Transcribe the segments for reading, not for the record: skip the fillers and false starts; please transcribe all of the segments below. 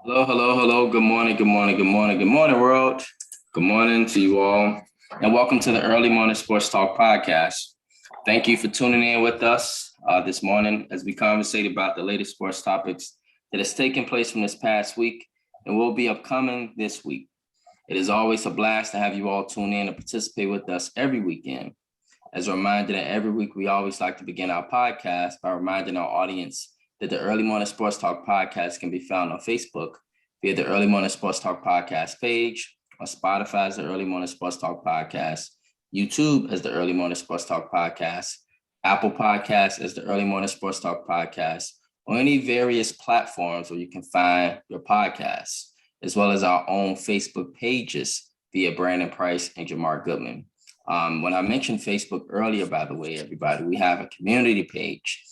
Hello, hello, hello. Good morning, good morning, good morning, good morning, world. Good morning to you all, and welcome to the Early Morning Sports Talk podcast. Thank you for tuning in with us this morning as we conversate about the latest sports topics that has taken place from this past week and will be upcoming this week. It is always a blast to have you all tune in and participate with us every weekend. As a reminder that every week we always like to begin our podcast by reminding our audience that the Early Morning Sports Talk podcast can be found on Facebook via the Early Morning Sports Talk podcast page, on Spotify as the Early Morning Sports Talk podcast, YouTube as the Early Morning Sports Talk podcast, Apple Podcasts as the Early Morning Sports Talk podcast, or any various platforms where you can find your podcasts, as well as our own Facebook pages via Brandon Price and Jamar Goodman. When I mentioned Facebook earlier, by the way, everybody, we have a community page,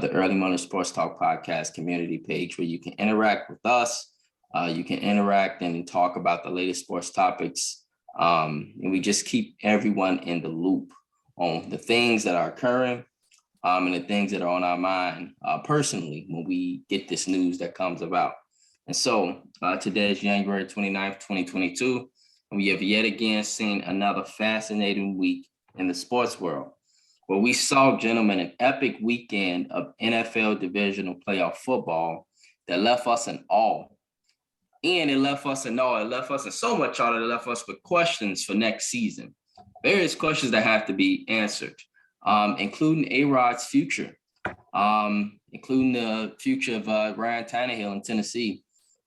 the Early Morning Sports Talk podcast community page, where you can interact with us. You can interact and talk about the latest sports topics. And we just keep everyone in the loop on the things that are occurring and the things that are on our mind personally when we get this news that comes about. And so today is January 29th, 2022. And we have yet again seen another fascinating week in the sports world, where we saw, gentlemen, an epic weekend of NFL divisional playoff football that left us in awe. And it left us in awe. It left us in so much awe that it left us with questions for next season. Various questions that have to be answered, including A-Rod's future, including the future of Ryan Tannehill in Tennessee.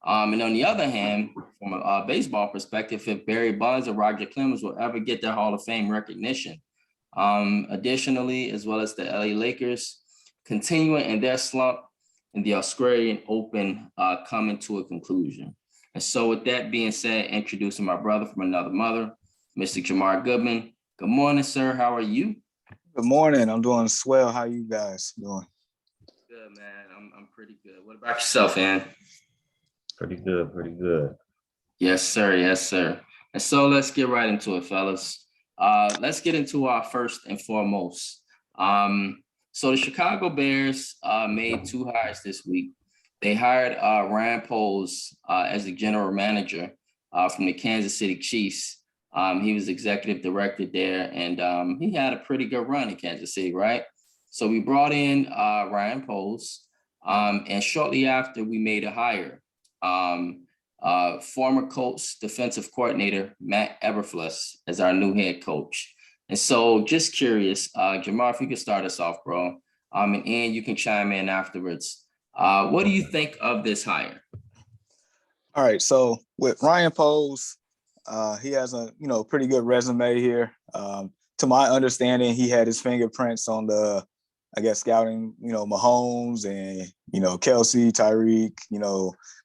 And on the other hand, from a baseball perspective, if Barry Bonds or Roger Clemens will ever get their Hall of Fame recognition. Additionally, as well as the LA Lakers continuing in their slump and the Australian Open coming to a conclusion. And so with that being said, introducing my brother from another mother, Mr. Jamar Goodman. Good morning, sir. How are you? Good morning. I'm doing swell. How you guys doing? Good, man. I'm pretty good. What about yourself, man? Pretty good. Yes, sir. Yes, sir. And so let's get right into it, fellas. Let's get into our first and foremost. So the Chicago Bears made two hires this week. They hired Ryan Poles as the general manager from the Kansas City Chiefs. He was executive director there, and he had a pretty good run in Kansas City, right? So we brought in Ryan Poles, and shortly after we made a hire. Former Colts defensive coordinator Matt Eberflus as our new head coach. And so just curious, Jamar, if you could start us off, bro, and Ian, you can chime in afterwards. What do you think of this hire? All right, so with Ryan Poles, he has a pretty good resume here. To my understanding, he had his fingerprints on the, scouting, Mahomes and, Kelsey, Tyreek,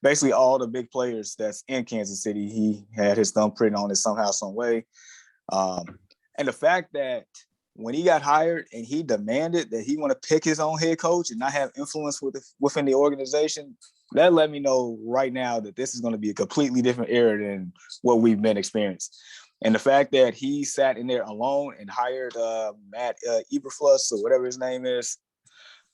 basically all the big players that's in Kansas City. He had his thumbprint on it somehow, some way. And the fact that when he got hired and he demanded that he want to pick his own head coach and not have influence within the organization, that let me know right now that this is going to be a completely different era than what we've been experiencing. And the fact that he sat in there alone and hired Matt Eberflus or whatever his name is,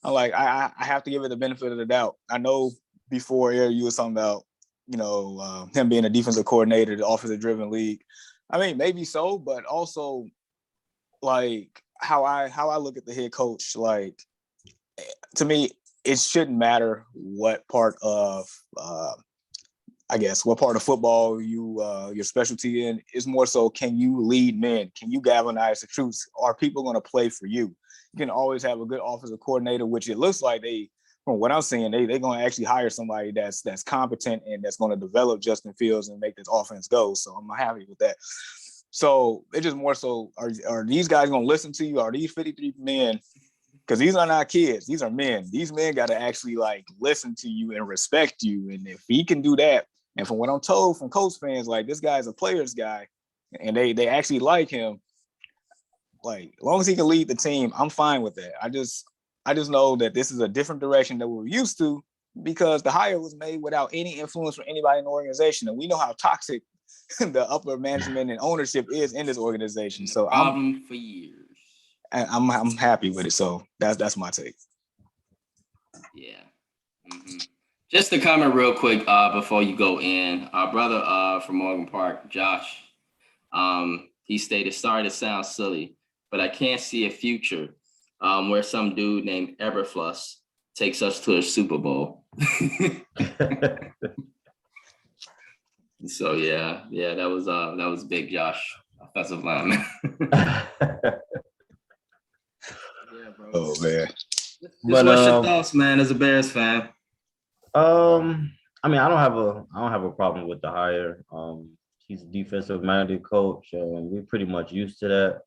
I'm like, I have to give it the benefit of the doubt. I know before you were talking about, him being a defensive coordinator, the offensive-driven league. I mean, maybe so, but also, like, how I look at the head coach, like, to me, it shouldn't matter what part of what part of football your specialty in. Is more so, can you lead men? Can you galvanize the troops? Are people going to play for you? You can always have a good offensive coordinator, which it looks like from what I'm seeing, they're going to actually hire somebody that's competent and that's going to develop Justin Fields and make this offense go. So I'm happy with that. So it's just more so, are these guys going to listen to you? Are these 53 men? Because these are not kids. These are men. These men got to actually listen to you and respect you. And if he can do that, and from what I'm told from Colts fans, this guy's a player's guy, and they actually like him. As long as he can lead the team, I'm fine with that. I just know that this is a different direction that we're used to, because the hire was made without any influence from anybody in the organization, and we know how toxic the upper management and ownership is in this organization. So problem for years. I'm happy with it. So that's my take. Yeah. Mm-hmm. Just to comment real quick before you go in, our brother from Morgan Park, Josh, he stated, sorry to sound silly, but I can't see a future where some dude named Eberfluss takes us to a Super Bowl. So yeah, that was big, Josh, offensive lineman. Yeah, bro. Oh man. Just But, what's your thoughts, man, as a Bears fan? I mean, I don't have a problem with the hire. He's a defensive minded coach, and we're pretty much used to that.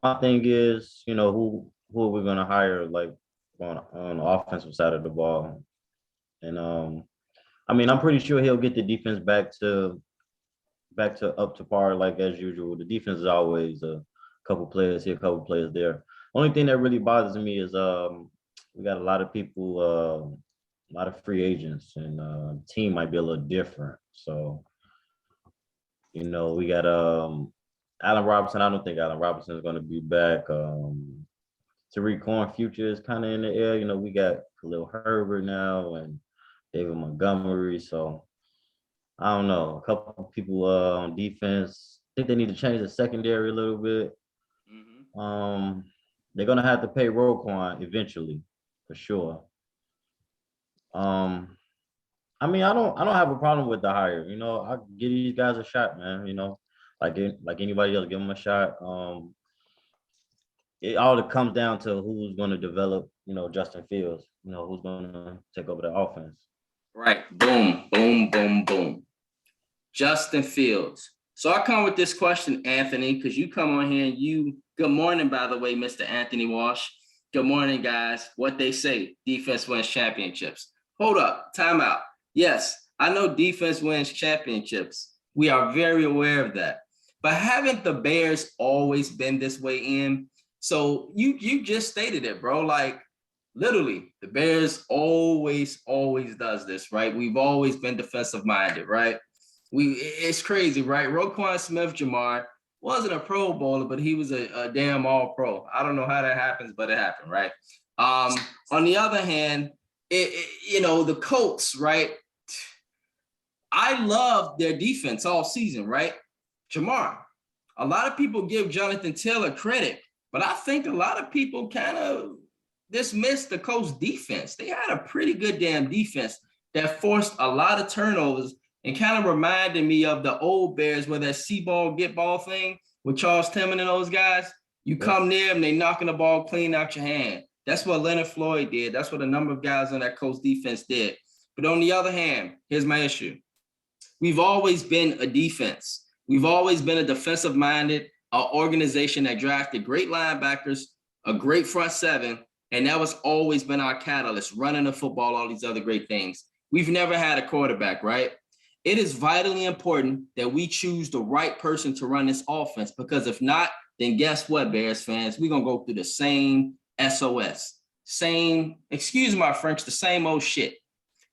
My thing is, who are we gonna hire like on the offensive side of the ball? And I mean, I'm pretty sure he'll get the defense back to up to par like as usual. The defense is always a couple players here, a couple players there. Only thing that really bothers me is we got a lot of people, a lot of free agents, and team might be a little different. So we got Allen Robinson. I don't think Allen Robinson is going to be back. Tariq Cohen future is kind of in the air. We got Khalil Herbert now and David Montgomery. So I don't know. A couple of people on defense. I think they need to change the secondary a little bit. They're gonna have to pay Roquan eventually, for sure. I mean, I don't have a problem with the hire. I give these guys a shot, man. Like anybody else, give them a shot. It all comes down to who's going to develop, Justin Fields. Who's going to take over the offense. Right. Boom, boom, boom, boom. Justin Fields. So I come with this question, Anthony, because you come on here and good morning, by the way, Mr. Anthony Walsh. Good morning, guys. What they say, defense wins championships. Hold up, time out. Yes, I know defense wins championships. We are very aware of that. But haven't the Bears always been this way, Ian? So you just stated it, bro. Like, literally, the Bears always does this, right? We've always been defensive minded, right? It's crazy, right? Roquan Smith-Jamar wasn't a Pro Bowler, but he was a damn All-Pro. I don't know how that happens, but it happened, right? On the other hand, the Colts, right? I love their defense all season, right? Jamar, a lot of people give Jonathan Taylor credit, but I think a lot of people kind of dismissed the Colts defense. They had a pretty good damn defense that forced a lot of turnovers and kind of reminded me of the old Bears where that see ball, get ball thing with Charles Tillman and those guys. You come near them, they knocking the ball clean out your hand. That's what Leonard Floyd did. That's what a number of guys on that Colts defense did. But on the other hand, here's my issue. We've always been a defense. We've always been a defensive-minded organization that drafted great linebackers, a great front seven, and that was always been our catalyst, running the football, all these other great things. We've never had a quarterback, right? It is vitally important that we choose the right person to run this offense, because if not, then guess what, Bears fans? We're going to go through the same SOS. Excuse my French, the same old shit.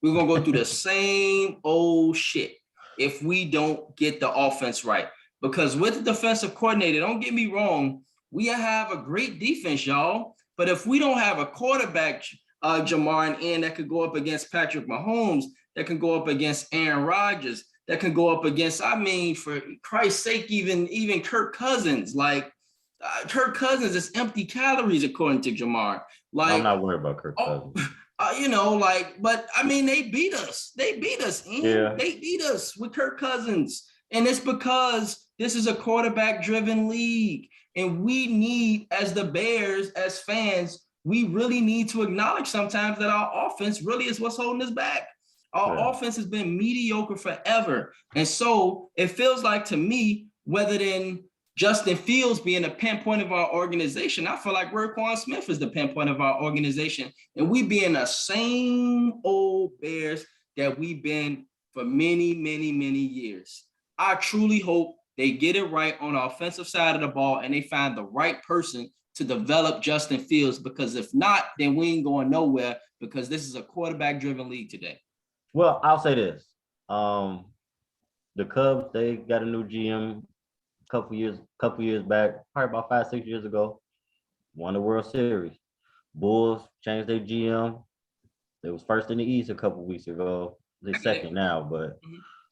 We're going to go through the same old shit if we don't get the offense right. Because with the defensive coordinator, don't get me wrong, we have a great defense, y'all. But if we don't have a quarterback, Jamar and Ian, that could go up against Patrick Mahomes, that can go up against Aaron Rodgers, that can go up against, for Christ's sake, even Kirk Cousins. Like, Kirk Cousins is empty calories, according to Jamar. Like, I'm not worried about Kirk Cousins. But I mean, they beat us. Ian. Yeah. They beat us with Kirk Cousins. And it's because this is a quarterback-driven league. And we need, as the Bears, as fans, we really need to acknowledge sometimes that our offense really is what's holding us back. Our offense has been mediocre forever. And so it feels like to me, whether than Justin Fields being a pinpoint of our organization, I feel like Roquan Smith is the pinpoint of our organization. And we being the same old Bears that we've been for many, many, many years. I truly hope they get it right on the offensive side of the ball and they find the right person to develop Justin Fields, because if not, then we ain't going nowhere, because this is a quarterback-driven league today. Well, I'll say this. The Cubs, they got a new GM a couple years back, probably about 5-6 years ago, won the World Series. Bulls changed their GM, They was first in the East a couple weeks ago. They're second now, but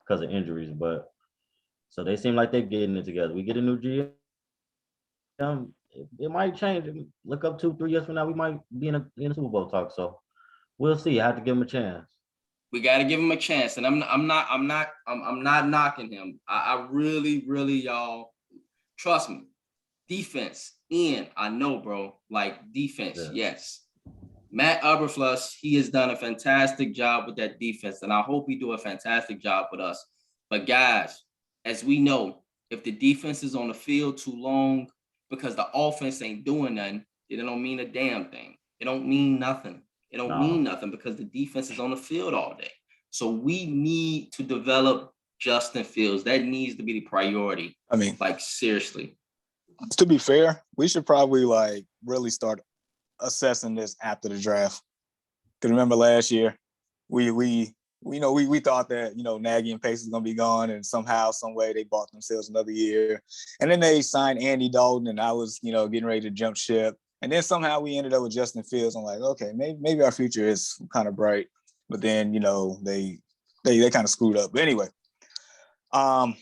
because of injuries. But so they seem like they're getting it together. We get a new GM, it might change. Look up 2-3 years from now, we might be in a Super Bowl talk. So we'll see. I have to give him a chance. We got to give him a chance, and I'm not knocking him. I really, y'all, trust me. Defense, Ian, I know, bro. Like defense, yes. Matt Eberflus, he has done a fantastic job with that defense, and I hope he do a fantastic job with us. But guys, as we know, if the defense is on the field too long because the offense ain't doing nothing, it don't mean a damn thing. It don't mean nothing. It don't mean nothing because the defense is on the field all day. So we need to develop Justin Fields. That needs to be the priority. I mean, like seriously. To be fair, we should probably like really start assessing this after the draft. Because remember last year, we thought that, you know, Nagy and Pace was gonna be gone, and somehow, some way, they bought themselves another year. And then they signed Andy Dalton, and I was, you know, getting ready to jump ship. And then somehow we ended up with Justin Fields. I'm like, okay, maybe our future is kind of bright. But then, you know, they kind of screwed up. But anyway, I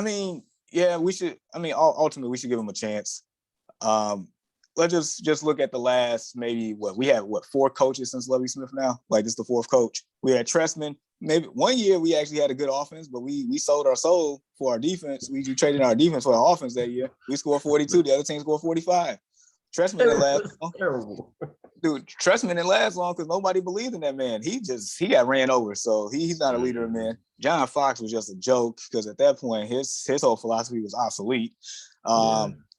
mean, yeah, we should. I mean, ultimately, we should give him a chance. Let's just look at the last maybe we had 4 coaches since Lovie Smith now. Like this is the 4th coach. We had Trestman. Maybe one year we actually had a good offense, but we sold our soul for our defense. We traded our defense for our offense that year. We scored 42. The other team scored 45. Trestman didn't last long. Terrible. Dude, Trestman didn't last long because nobody believed in that man. He got ran over. So he's not a leader of men. John Fox was just a joke because at that point his whole philosophy was obsolete.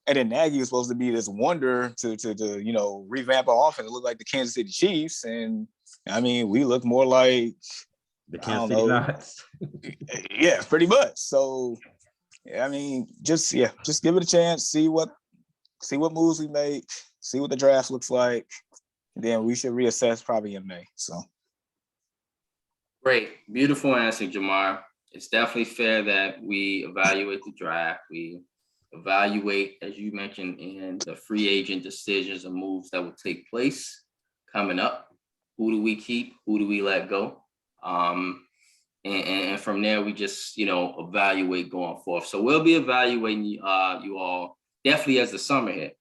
And then Nagy was supposed to be this wonder to you know, revamp our offense. It looked like the Kansas City Chiefs, and I mean we look more like the Kansas City Knots. Yeah, pretty much. So yeah, I mean, just give it a chance, see what moves we make, see what the draft looks like, and then we should reassess probably in May. So great, beautiful answer, Jamar. It's definitely fair that we evaluate the draft. We evaluate, as you mentioned, in the free agent decisions and moves that will take place coming up. Who do we keep? Who do we let go? And from there, we just, you know, evaluate going forth. So we'll be evaluating you all definitely as the summer hit.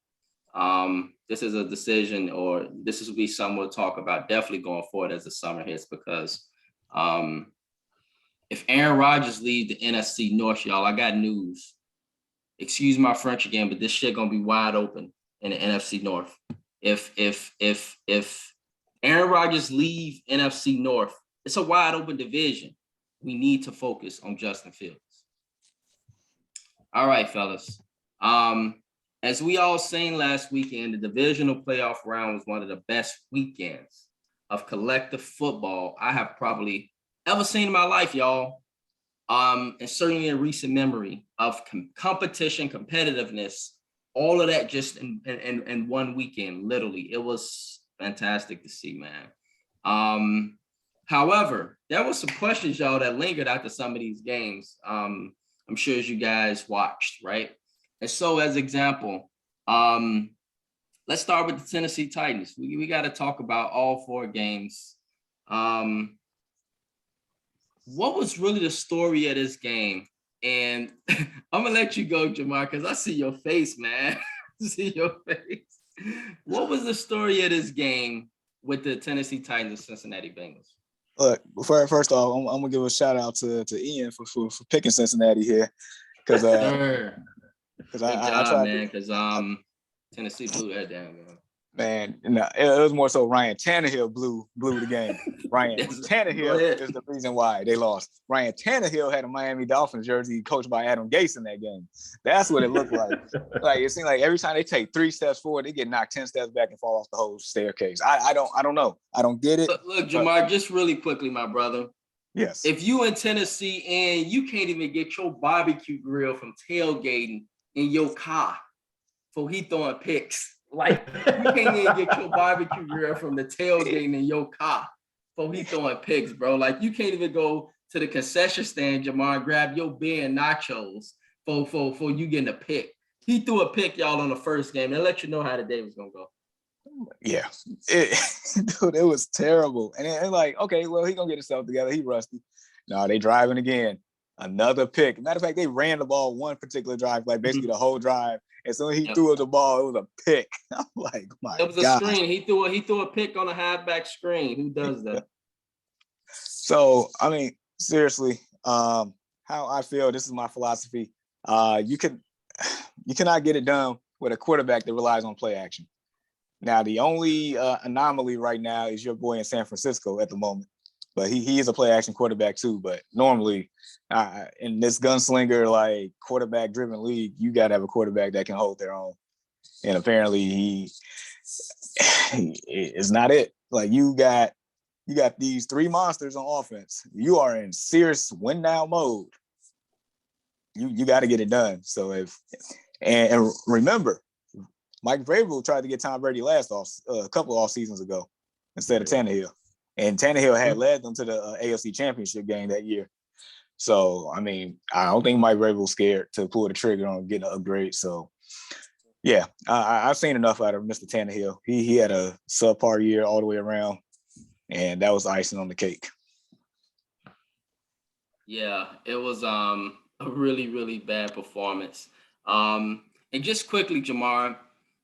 This is a decision, or this will be something we'll talk about definitely going forward as the summer hits, because if Aaron Rodgers leaves the NFC North, y'all, I got news. Excuse my French again, but this shit gonna be wide open in the NFC North. If Aaron Rodgers leave NFC North, it's a wide open division. We need to focus on Justin Fields. All right, fellas. As we all seen last weekend, the divisional playoff round was one of the best weekends of collective football I have probably ever seen in my life, y'all. And certainly in recent memory of competition, competitiveness, all of that just in one weekend, literally. It was fantastic to see, man. However, there were some questions, y'all, that lingered after some of these games. I'm sure as you guys watched, right? And so as example, let's start with the Tennessee Titans. We got to talk about all 4 games. What was really the story of this game? And I'm gonna let you go, Jamar, because I see your face, man. See your face. What was the story of this game with the Tennessee Titans and Cincinnati Bengals? Look, first off, I'm gonna give a shout out to Ian for picking Cincinnati here, because I tried, man, because Tennessee blew that down, man. Man, no, it was more so Ryan Tannehill blew the game. Ryan Tannehill is the reason why they lost. Ryan Tannehill had a Miami Dolphins jersey coached by Adam Gase in that game. That's what it looked like. Like it seemed like every time they take 3 steps forward, they get knocked 10 steps back and fall off the whole staircase. I don't know. I don't get it. Look, Jamar, just really quickly, my brother. Yes. If you in Tennessee and you can't even get your barbecue grill from tailgating in your car for he throwing picks. Like, you can't even get your barbecue grill from the tailgating in your car for he throwing picks, bro. Like, you can't even go to the concession stand, Jamar, and grab your beer and nachos for you getting a pick. He threw a pick, y'all, on the first game. And let you know how the day was going to go. Yeah, dude, it was terrible. And like, okay, well, he gonna get himself together. He rusty. No, they driving again. Another pick. Matter of fact, they ran the ball one particular drive, like basically the whole drive. And so he threw the ball. It was a pick. I'm like, my It was a God. screen. He threw a pick on a halfback screen. Who does that? So I mean, seriously, how I feel. This is my philosophy. You cannot get it done with a quarterback that relies on play action. Now, the only anomaly right now is your boy in San Francisco at the moment, but he is a play action quarterback too. But normally, in this gunslinger like quarterback driven league, you got to have a quarterback that can hold their own. And apparently, he is not it. Like you got these three monsters on offense. You are in serious win now mode. You got to get it done. So and remember, Mike Vrabel tried to get Tom Brady a couple of off seasons ago instead of Tannehill. And Tannehill had led them to the AFC Championship game that year. So, I mean, I don't think Mike Vrabel was scared to pull the trigger on getting an upgrade. So, yeah, I've seen enough out of Mr. Tannehill. He had a subpar year all the way around, and that was icing on the cake. Yeah, it was a really, really bad performance. And just quickly, Jamar,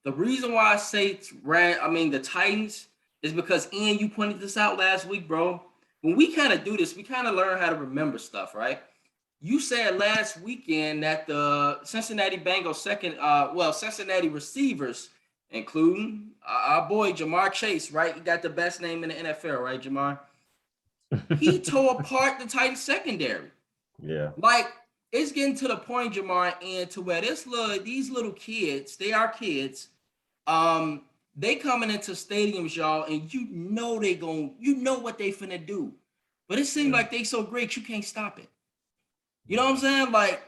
the reason why I say the Titans is because Ian, you pointed this out last week, bro. When we kind of do this, we kind of learn how to remember stuff, right? You said last weekend that the Cincinnati Bengals Cincinnati receivers, including our boy Jamar Chase, right? He got the best name in the NFL, right, Jamar? He tore apart the Titans secondary. Yeah. Like, it's getting to the point, Jamar, and to where these little kids, they are kids. They coming into stadiums, y'all, and you know what they finna do. But it seems like they so great you can't stop it. You know what I'm saying? Like,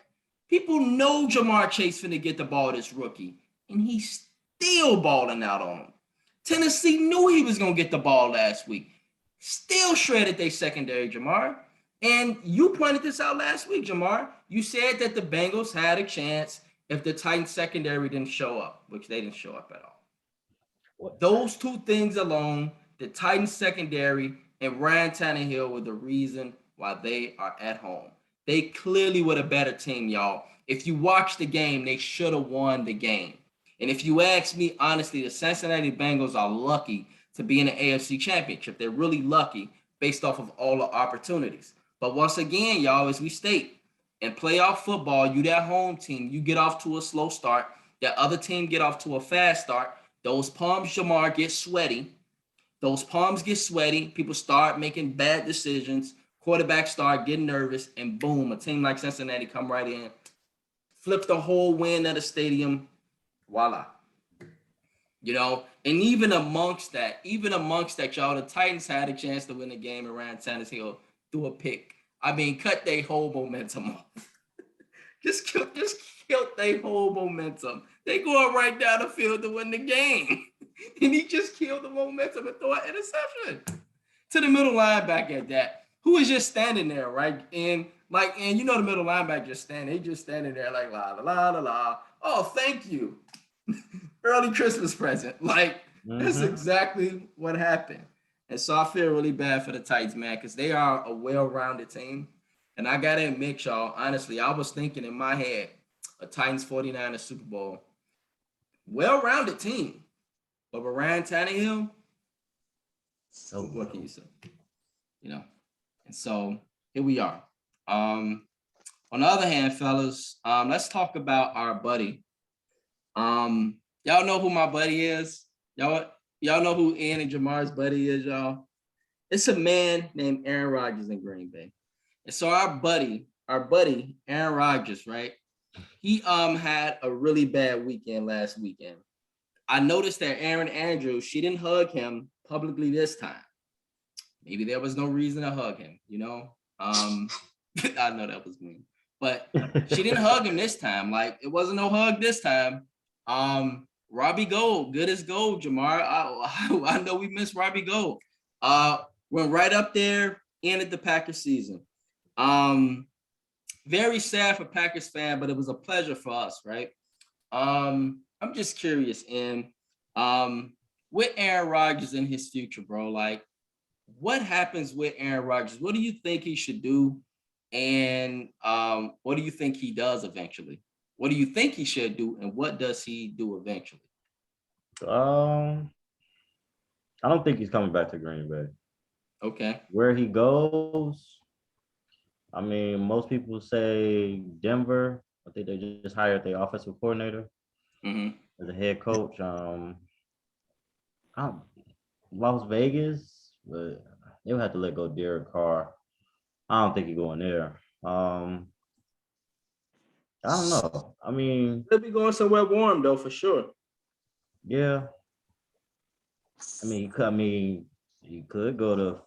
people know Jamar Chase finna get the ball this rookie, and he's still balling out on him. Tennessee knew he was gonna get the ball last week. Still shredded their secondary, Jamar. And you pointed this out last week, Jamar. You said that the Bengals had a chance if the Titans secondary didn't show up, which they didn't show up at all. What? Those two things alone, the Titans secondary and Ryan Tannehill, were the reason why they are at home. They clearly were the better team, y'all. If you watch the game, they should have won the game. And if you ask me, honestly, the Cincinnati Bengals are lucky to be in the AFC Championship. They're really lucky based off of all the opportunities. But once again, y'all, as we state, in playoff football, you that home team, you get off to a slow start. That other team get off to a fast start. Those palms, Jamar, get sweaty. Those palms get sweaty. People start making bad decisions. Quarterbacks start getting nervous. And boom, a team like Cincinnati come right in, flip the whole win of the stadium. Voila. You know, and even amongst that, y'all, the Titans had a chance to win the game around Tannehill through a pick. I mean, cut their whole momentum off. just killed their whole momentum. They going right down the field to win the game. And he just killed the momentum and threw an interception to the middle linebacker at that, who is just standing there, right? And you know the middle linebacker just standing there like la la la la la. Oh, thank you. Early Christmas present. Like, that's exactly what happened. And so I feel really bad for the Titans, man, because they are a well-rounded team. And I got to admit, y'all, honestly, I was thinking in my head, a Titans 49ers Super Bowl, well-rounded team. But with Ryan Tannehill, what can you say? You know, and so here we are. On the other hand, fellas, let's talk about our buddy. Y'all know who my buddy is? Y'all know who Ian and Jamar's buddy is, y'all? It's a man named Aaron Rodgers in Green Bay. And so our buddy, Aaron Rodgers, right? He had a really bad weekend last weekend. I noticed that Erin Andrews, she didn't hug him publicly this time. Maybe there was no reason to hug him, you know? I know that was mean. But she didn't hug him this time. Like, it wasn't no hug this time. Robbie Gould, good as gold, Jamar. I know we miss Robbie Gould. Went right up there, ended the Packers season. Very sad for Packers fan, but it was a pleasure for us, right? I'm just curious, and with Aaron Rodgers in his future, bro, like what happens with Aaron Rodgers? What do you think he should do? And what do you think he does eventually? What do you think he should do? And what does he do eventually? I don't think he's coming back to Green Bay. Okay. Where he goes, I mean, most people say Denver. I think they just hired their offensive coordinator as a head coach. Las Vegas, but they would have to let go Derek Carr. I don't think he's going there. I don't know. I mean, He'll be going somewhere warm though, for sure. yeah. I mean, he could go to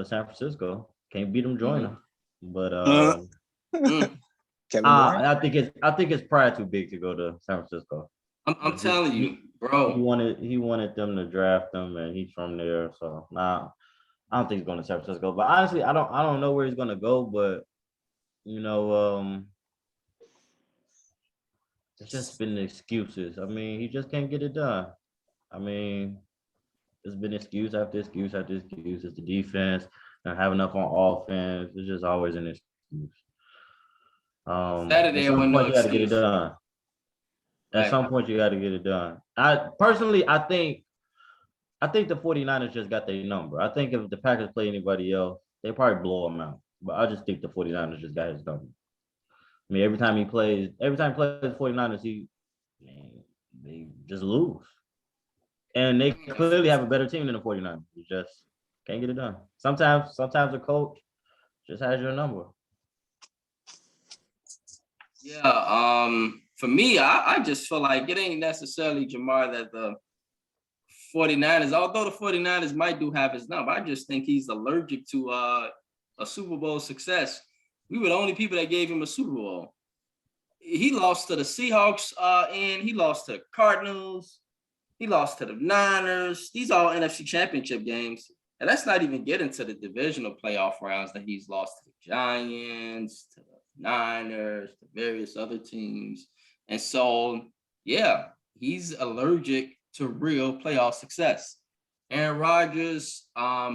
San Francisco. Can't beat him, join him. But Kevin Durant? I think it's probably too big to go to San Francisco. I'm telling you, bro. He wanted them to draft him, and he's from there. So I don't think he's going to San Francisco. But honestly, I don't know where he's going to go. But it's just been excuses. I mean, he just can't get it done. I mean, it's been excuse after excuse after excuse. It's the defense, not having enough on offense. It's just always an excuse. Saturday, at some point, you got to get it excuse. done. At some point, you got to get it done. I think the 49ers just got their number. I think if the Packers play anybody else, they probably blow them out. But I just think the 49ers just got his number. I mean, every time he plays the 49ers, they just lose. And they clearly have a better team than the 49ers. You just can't get it done. Sometimes a coach just has your number. Yeah, for me, I just feel like it ain't necessarily, Jamar, that the 49ers, although the 49ers might do have his number, I just think he's allergic to a Super Bowl success. We were the only people that gave him a Super Bowl. He lost to the Seahawks, and he lost to the Cardinals. He lost to the Niners. These are all NFC Championship games. And let's not even get into the divisional playoff rounds that he's lost to the Giants, to the Niners, to various other teams. And so, yeah, he's allergic to real playoff success. Aaron Rodgers, for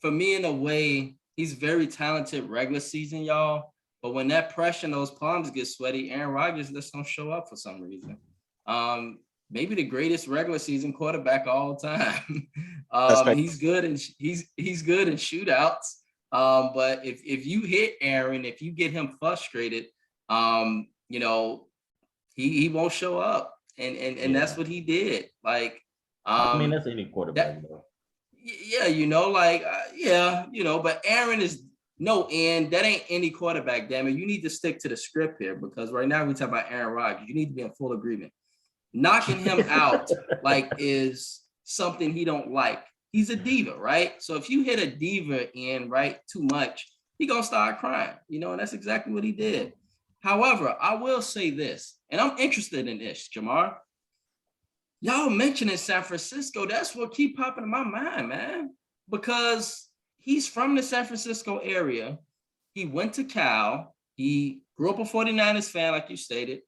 me, in a way, he's very talented regular season, y'all. But when that pressure and those palms get sweaty, Aaron Rodgers just don't show up for some reason. Maybe the greatest regular season quarterback of all time. He's good and he's good in shootouts. But if you hit Aaron, if you get him frustrated, he won't show up. And that's what he did. Like, I mean, that's any quarterback, though. Yeah, but Aaron is no end. That ain't any quarterback, damn it. You need to stick to the script here, because right now we talk about Aaron Rodgers. You need to be in full agreement. Knocking him out is something he don't like. He's a diva, right? So if you hit a diva in too much, he gonna start crying, and that's exactly what he did. However, I will say this, and I'm interested in this, Jamar. Y'all mentioning San Francisco, that's what keep popping in my mind, man, because he's from the San Francisco area. He went to Cal. He grew up a 49ers fan, like you stated.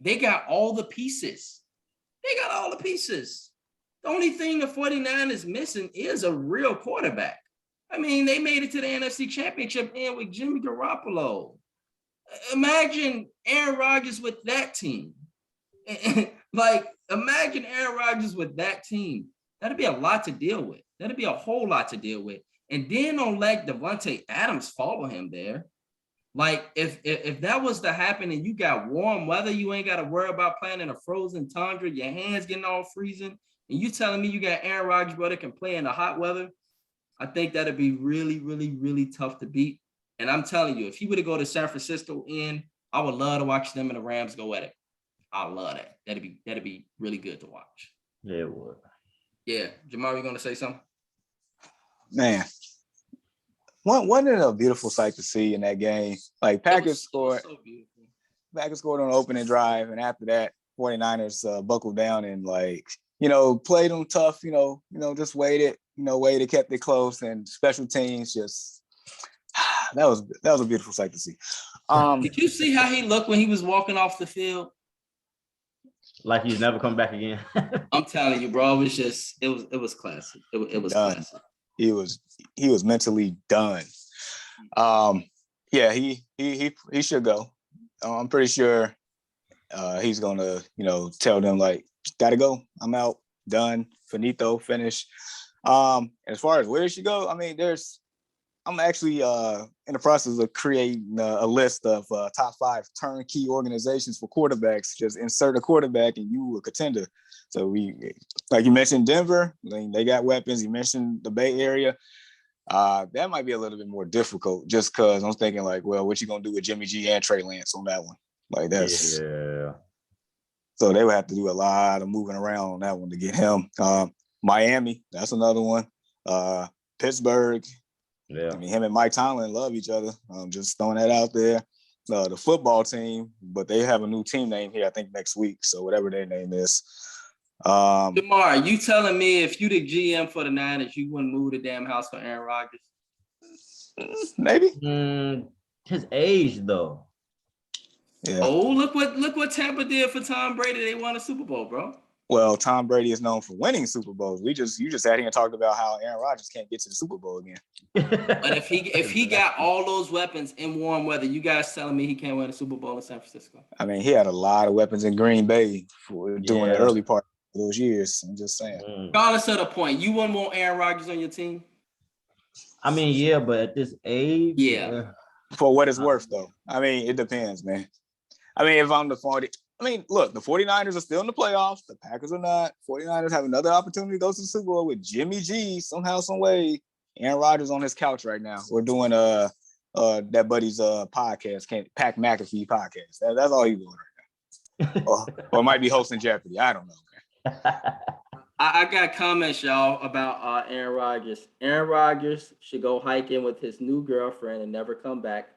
They got all the pieces. The only thing the 49ers missing is a real quarterback. I mean, they made it to the NFC Championship and with Jimmy Garoppolo. Imagine Aaron Rodgers with that team. Imagine Aaron Rodgers with that team. That'd be a lot to deal with. That'd be a whole lot to deal with. And then don't let Devontae Adams follow him there. Like, if that was to happen and you got warm weather, you ain't got to worry about playing in a frozen tundra, your hands getting all freezing, and you telling me you got Aaron Rodgers, brother, can play in the hot weather, I think that'd be really, really, really tough to beat. And I'm telling you, if he were to go to San Francisco I would love to watch them and the Rams go at it. I love that. That'd be really good to watch. Yeah, it would. Yeah. Jamar, you going to say something? Man. Wasn't it a beautiful sight to see in that game? Like, Packers scored. So beautiful. Packers scored on the opening drive, and after that, 49ers buckled down and played them tough. Just waited. Kept it close, and special teams just that was a beautiful sight to see. Did you see how he looked when he was walking off the field? Like he's never come back again. I'm telling you, bro, it was classic. It was Done. classic. He was mentally done. Yeah, he should go. I'm pretty sure he's gonna, tell them like, gotta go. I'm out, done, finito, finish. As far as where he should go, I mean, I'm actually in the process of creating a list of top 5 turnkey organizations for quarterbacks. Just insert a quarterback and you a contender. So we, like you mentioned, Denver, they got weapons. You mentioned the Bay Area. That might be a little bit more difficult just because I'm thinking like, well, what you gonna do with Jimmy G and Trey Lance on that one? Like that's Yeah. So they would have to do a lot of moving around on that one to get him. Miami, that's another one. Pittsburgh. Yeah. I mean, him and Mike Tomlin love each other. Just throwing that out there. The football team, but they have a new team name here, I think next week. So whatever their name is. Jamar, you telling me if you the GM for the Niners, you wouldn't move the damn house for Aaron Rodgers? Maybe. His age though. Yeah. Oh, look what Tampa did for Tom Brady. They won a Super Bowl, bro. Well, Tom Brady is known for winning Super Bowls. You just sat here and talked about how Aaron Rodgers can't get to the Super Bowl again. But if he got all those weapons in warm weather, you guys telling me he can't win a Super Bowl in San Francisco? I mean, he had a lot of weapons in Green Bay during the early part of those years. I'm just saying. Regardless of the point, you wouldn't want Aaron Rodgers on your team? I mean, yeah, but at this age, for what it's worth, though. I mean, it depends, man. I mean, if I'm the 40, I mean, look, the 49ers are still in the playoffs. The Packers are not. 49ers have another opportunity to go to the Super Bowl with Jimmy G somehow, some way. Aaron Rodgers on his couch right now. We're doing that buddy's podcast, Pat McAfee podcast. That's all he's doing right now. or might be hosting Jeopardy. I don't know, man. I got comments, y'all, about Aaron Rodgers. Aaron Rodgers should go hiking with his new girlfriend and never come back.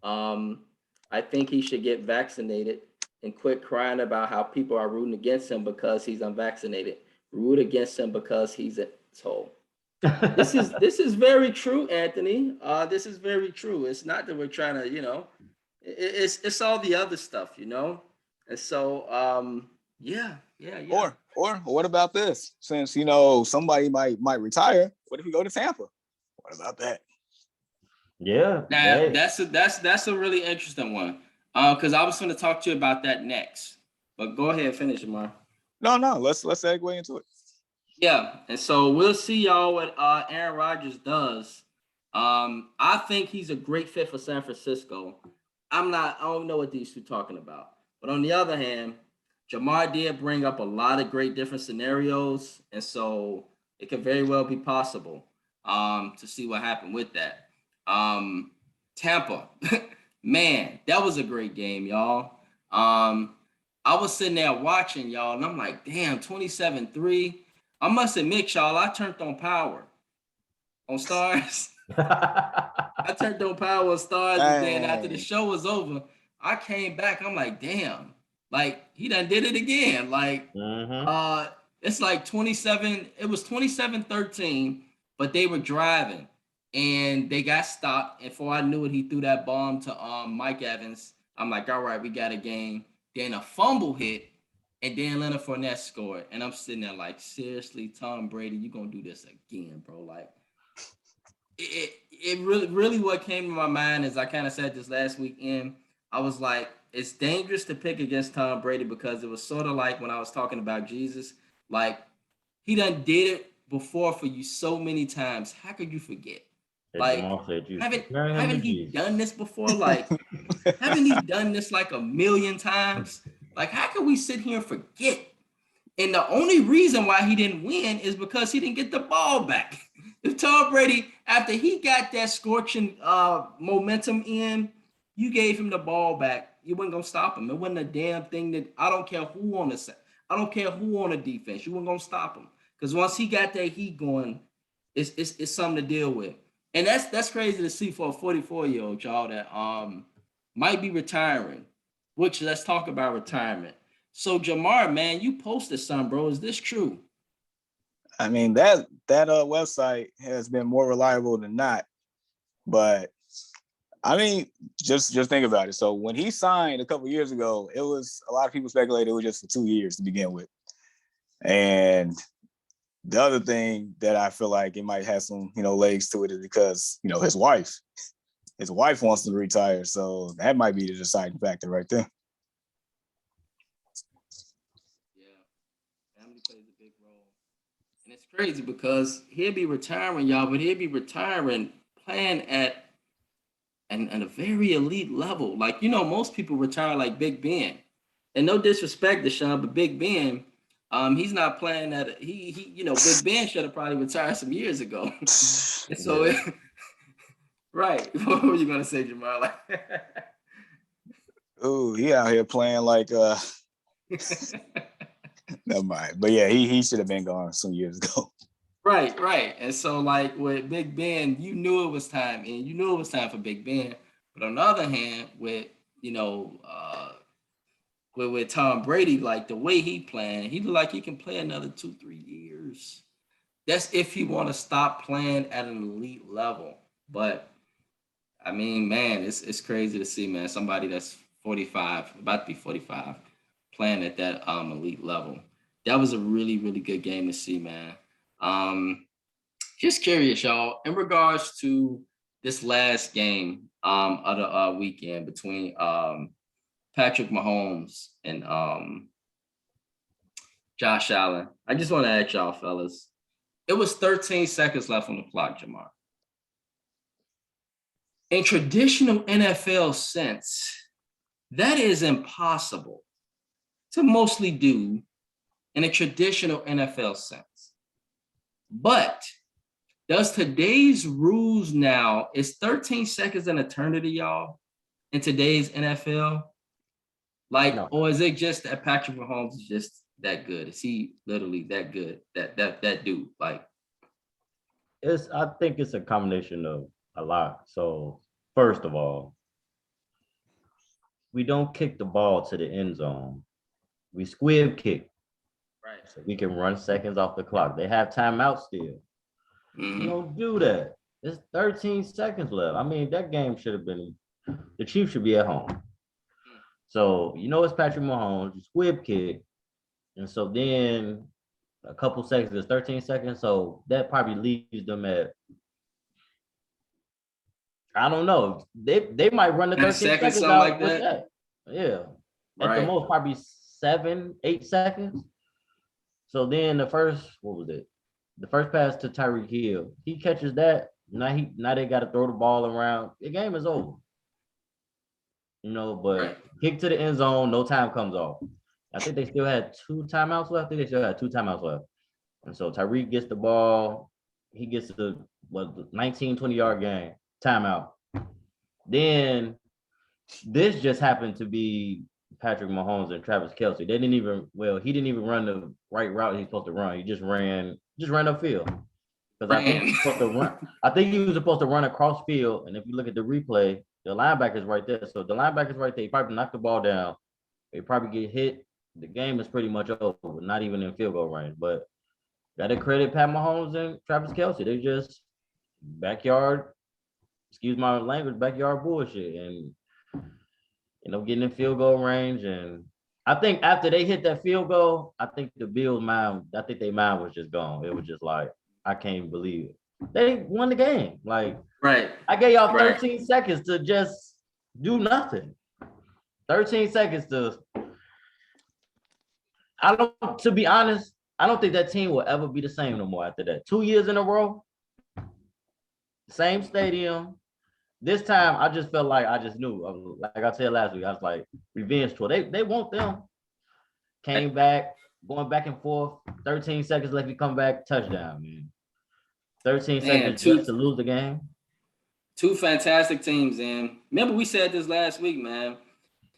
I think he should get vaccinated and quit crying about how people are rooting against him because he's unvaccinated. Root against him because he's a asshole. This is very true, Anthony. This is very true. It's not that we're trying to, it's all the other stuff, And so, yeah. Or what about this? Since somebody might retire, what if you go to Tampa? What about that? Yeah. Now that's a really interesting one. Because I was going to talk to you about that next. But go ahead and finish it, Mark. No, let's segue into it. Yeah, and so we'll see y'all what Aaron Rodgers does. I think he's a great fit for San Francisco. I don't know what these two talking about. But on the other hand, Jamar did bring up a lot of great different scenarios, and so it could very well be possible to see what happened with that. Tampa, man, that was a great game, y'all. I was sitting there watching, y'all, and I'm like, damn, 27-3. I must admit, y'all, I turned on power on Stars. I turned on power on Stars, and then after the show was over, I came back. I'm like, damn, like he done did it again. Like, it's like 27. It was 27-13, but they were driving and they got stopped. And before I knew it, he threw that bomb to Mike Evans. I'm like, all right, we got a game. Then a fumble hit. And then Leonard Fournette scored. And I'm sitting there like, seriously, Tom Brady, you going to do this again, bro? Like, it really what came to my mind is I kind of said this last weekend. I was like, it's dangerous to pick against Tom Brady because it was sort of like when I was talking about Jesus. Like, he done did it before for you so many times. How could you forget? Like, haven't he done this before? Like, haven't he done this like a million times? Like, how can we sit here and forget? And the only reason why he didn't win is because he didn't get the ball back. If Tom Brady, after he got that scorching momentum in, you gave him the ball back, you wasn't gonna stop him. It wasn't a damn thing that I don't care who on the defense, you weren't gonna stop him. Because once he got that heat going, it's something to deal with. And that's crazy to see for a 44-year-old, y'all, that might be retiring. Which let's talk about retirement. So Jamar, man, you posted something, bro. Is this true? I mean, that website has been more reliable than not, but I mean, just think about it. So when he signed a couple years ago, it was a lot of people speculated it was just for 2 years to begin with. And the other thing that I feel like it might have some, legs to it is because, his wife wants to retire. So that might be the deciding factor right there. Yeah, family plays a big role. And it's crazy because he'll be retiring, y'all, but he'll be retiring playing at a very elite level. Like, most people retire like Big Ben. And no disrespect to Sean, but Big Ben, he's not playing at Big Ben should have probably retired some years ago. And so right. What were you gonna say, Jamal? Like, ooh, he out here playing like never mind. But yeah, he should have been gone some years ago. Right. And so, like, with Big Ben, you knew it was time, and you knew it was time for Big Ben. But on the other hand, with with Tom Brady, like the way he playing, he look like he can play another 2-3 years. That's if he want to stop playing at an elite level. But I mean, man, it's crazy to see, man, somebody that's 45, about to be 45, playing at that elite level. That was a really, really good game to see, man. Just curious, y'all, in regards to this last game of the weekend between Patrick Mahomes and Josh Allen. I just want to ask y'all, fellas. It was 13 seconds left on the clock, Jamar. In traditional NFL sense, that is impossible to mostly do in a traditional NFL sense. But does today's rules now, is 13 seconds an eternity, y'all, in today's NFL? Like, no. Or is it just that Patrick Mahomes is just that good? Is he literally that good? That dude? Like, I think it's a combination of a lot. So first of all, we don't kick the ball to the end zone. We squib kick. Right. So we can run seconds off the clock. They have timeout still. Mm-hmm. You don't do that. There's 13 seconds left. I mean, that game should have been, the Chiefs should be at home. So, it's Patrick Mahomes, you squib kick. And so then a couple seconds, it's 13 seconds. So that probably leaves them at, I don't know. They might run the 13 seconds out like that. Yeah. At the most, probably 7-8 seconds. So then the first pass to Tyreek Hill, he catches that. Now they got to throw the ball around. The game is over. But kick to the end zone, no time comes off. I think they still had 2 timeouts left. And so Tyreek gets the ball. He gets the 19, 20-yard game, timeout. Then this just happened to be Patrick Mahomes and Travis Kelce. He didn't even run the right route he's supposed to run. He just ran upfield. Because I think he was supposed to run across field. And if you look at the replay, the linebacker's right there. So the linebacker's right there. He probably knocked the ball down. He probably get hit. The game is pretty much over, not even in field goal range. But got to credit Pat Mahomes and Travis Kelce. They just backyard, excuse my language, backyard bullshit. And, getting in field goal range. And I think after they hit that field goal, I think the Bills' mind was just gone. It was just like, I can't believe it. They won the game. Like, right. I gave y'all 13 seconds to just do nothing. 13 seconds to be honest, I don't think that team will ever be the same no more after that. 2 years in a row, same stadium. This time, I just felt like I just knew. Like I said last week, I was like, revenge tour. They want them. Came back, going back and forth. 13 seconds left, you come back, touchdown, man. 13 seconds just to lose the game. 2 fantastic teams, and remember we said this last week, man.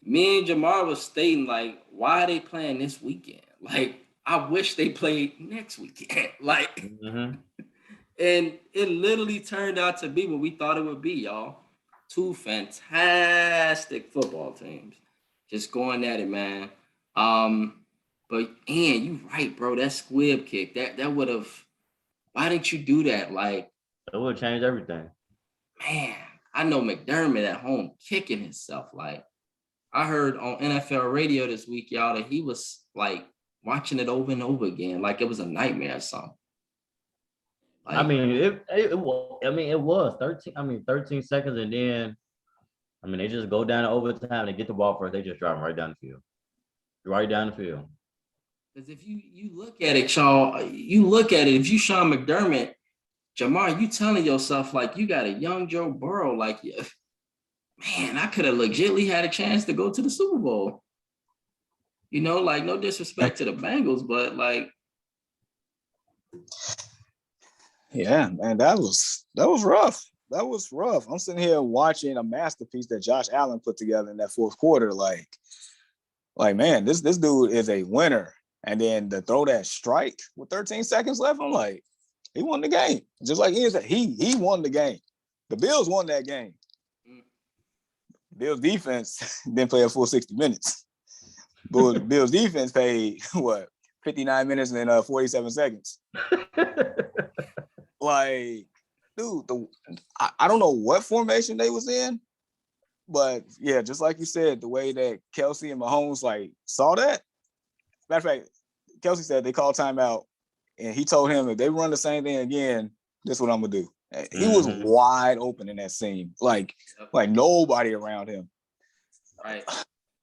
Me and Jamar was stating, like, why are they playing this weekend? Like, I wish they played next weekend. Like, and it literally turned out to be what we thought it would be, y'all. 2 fantastic football teams just going at it, man. But Ian, you right, bro. That squib kick, that would have. Why didn't you do that? Like, it would change everything. Man, I know McDermott at home kicking himself. Like, I heard on NFL radio this week, y'all, that he was like watching it over and over again, like it was a nightmare or something. Like, I mean, it was 13. 13 seconds, and then they just go down to overtime. They get the ball first. They just drive right down the field, right down the field. because if you look at it, y'all, you look at it. If you Sean McDermott, Jamar, you telling yourself like you got a young Joe Burrow, like, man, I could have legitimately had a chance to go to the Super Bowl. You know, like, no disrespect to the Bengals, but like, Yeah, man, that was rough. That was rough. I'm sitting here watching a masterpiece that Josh Allen put together in that fourth quarter. Like man, this dude is a winner. And then to throw that strike with 13 seconds left, I'm like, he won the game. Just like he won the game. The Bills won that game. Bills defense didn't play a full 60 minutes. But Bills defense paid what, 59 minutes and 47 seconds. Like, dude, I don't know what formation they was in, but yeah, just like you said, the way that Kelsey and Mahomes like saw that. Matter of fact, Kelsey said they called timeout, and he told him if they run the same thing again, this is what I'm gonna do. He was wide open in that scene, like nobody around him. Right.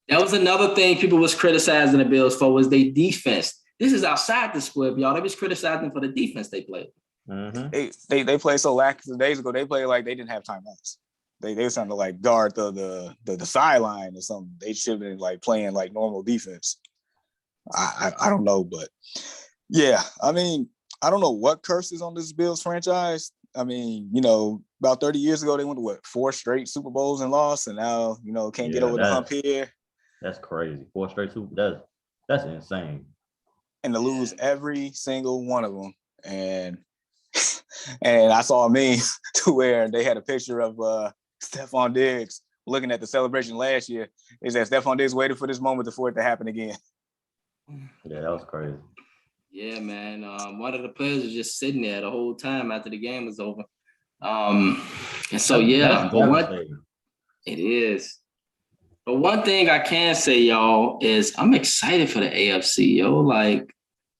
That was another thing people was criticizing the Bills for, was their defense. This is outside the squib, y'all. They was criticizing for the defense they played. They played so lax days ago. They played like they didn't have timeouts. They were trying to like guard the sideline or something. They should have been like playing like normal defense. I don't know, but yeah, I mean, I don't know what curse is on this Bills franchise. I mean, you know, about 30 years ago, they went to 4 straight Super Bowls and lost, and now, you know, can't get over the hump here. That's crazy. 4 straight Super. That's insane. And to lose every single one of them. And I saw a meme to where they had a picture of Stephon Diggs looking at the celebration last year. It said Stephon Diggs waited for this moment for it to happen again. Yeah, that was crazy. Yeah, man. One of the players was just sitting there the whole time after the game was over. And so, yeah, it is. But one thing I can say, y'all, is I'm excited for the AFC, yo. Like,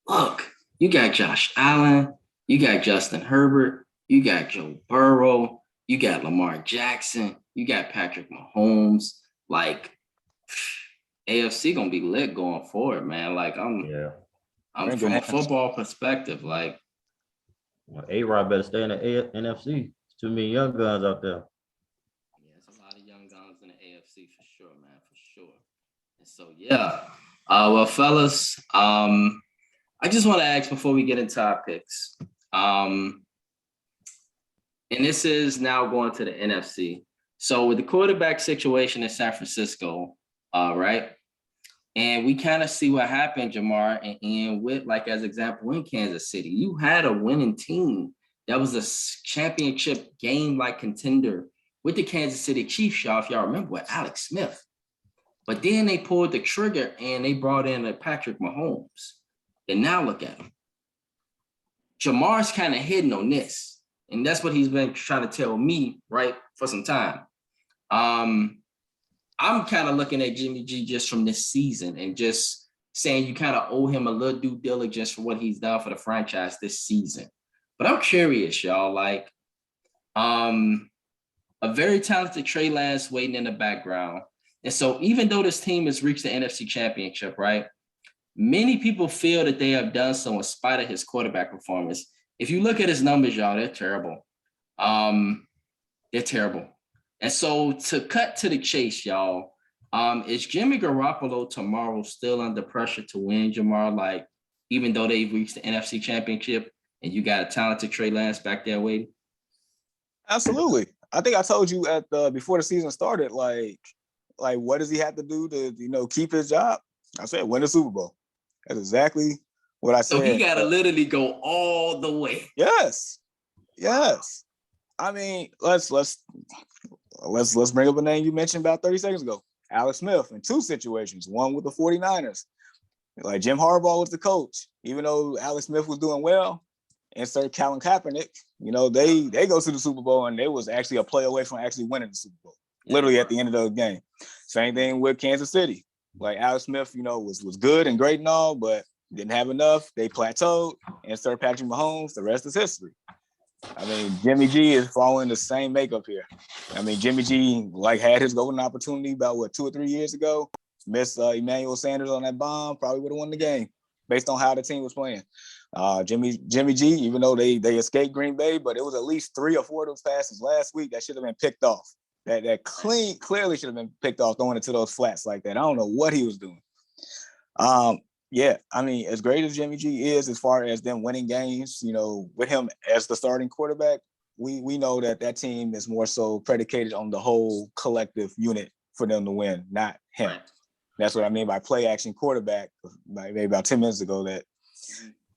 look, you got Josh Allen, you got Justin Herbert, you got Joe Burrow, you got Lamar Jackson, you got Patrick Mahomes. Like, AFC gonna be lit going forward, man. Like, I'm from a football perspective, like, well, A-Rod better stay in the NFC. There's too many young guns out there. Yeah, there's a lot of young guns in the AFC for sure, man, for sure. And so, yeah. Well, fellas, I just want to ask before we get into our picks. And this is now going to the NFC. So with the quarterback situation in San Francisco, right? And we kind of see what happened, Jamar, and with, like, as example, in Kansas City, you had a winning team that was a championship game-like contender with the Kansas City Chiefs, y'all, if y'all remember, with Alex Smith. But then they pulled the trigger and they brought in a Patrick Mahomes. And now look at him. Jamar's kind of hidden on this. And that's what he's been trying to tell me, right, for some time. I'm kind of looking at Jimmy G just from this season and just saying you kind of owe him a little due diligence for what he's done for the franchise this season. But I'm curious, y'all, like, a very talented Trey Lance waiting in the background. And so even though this team has reached the NFC Championship, right, many people feel that they have done so in spite of his quarterback performance. If you look at his numbers, y'all, they're terrible. They're terrible. And so to cut to the chase, y'all, is Jimmy Garoppolo tomorrow still under pressure to win, Jamar? Like, even though they've reached the NFC Championship and you got a talented Trey Lance back there waiting? Absolutely. I think I told you at before the season started, like what does he have to do to, you know, keep his job? I said win the Super Bowl. That's exactly what I said. So he got to literally go all the way. Yes. I mean, let's bring up a name you mentioned about 30 seconds ago. Alex Smith in 2 situations, one with the 49ers. Like, Jim Harbaugh was the coach. Even though Alex Smith was doing well, insert Colin Kaepernick. You know, they go to the Super Bowl and they was actually a play away from actually winning the Super Bowl, literally at the end of the game. Same thing with Kansas City. Like Alex Smith, you know, was good and great and all, but didn't have enough. They plateaued. Insert Patrick Mahomes. The rest is history. I mean, Jimmy G is following the same makeup here. I mean, Jimmy G like had his golden opportunity about 2 or 3 years ago. Missed Emmanuel Sanders on that bomb. Probably would have won the game based on how the team was playing. Jimmy G, even though they escaped Green Bay, but it was at least 3 or 4 of those passes last week that should have been picked off. That clearly should have been picked off, throwing it to those flats like that. I don't know what he was doing. Yeah, I mean, as great as Jimmy G is, as far as them winning games, you know, with him as the starting quarterback, we know that team is more so predicated on the whole collective unit for them to win, not him. That's what I mean by play action quarterback, maybe about 10 minutes ago, that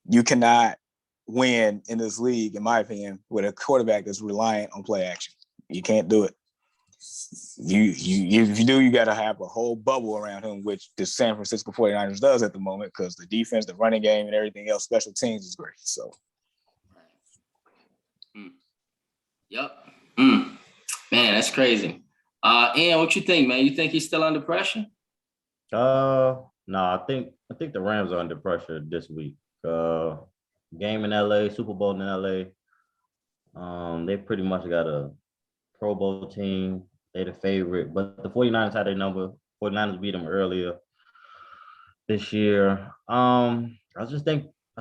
you cannot win in this league, in my opinion, with a quarterback that's reliant on play action. You can't do it. If you do, you got to have a whole bubble around him, which the San Francisco 49ers does at the moment, because the defense, the running game, and everything else, special teams is great. So, Yep. Man, that's crazy. Ian, what you think, man? You think he's still under pressure? No, I think the Rams are under pressure this week. Game in LA, Super Bowl in LA. They pretty much got a Pro Bowl team. They're the favorite, but the 49ers had their number. 49ers beat them earlier this year. I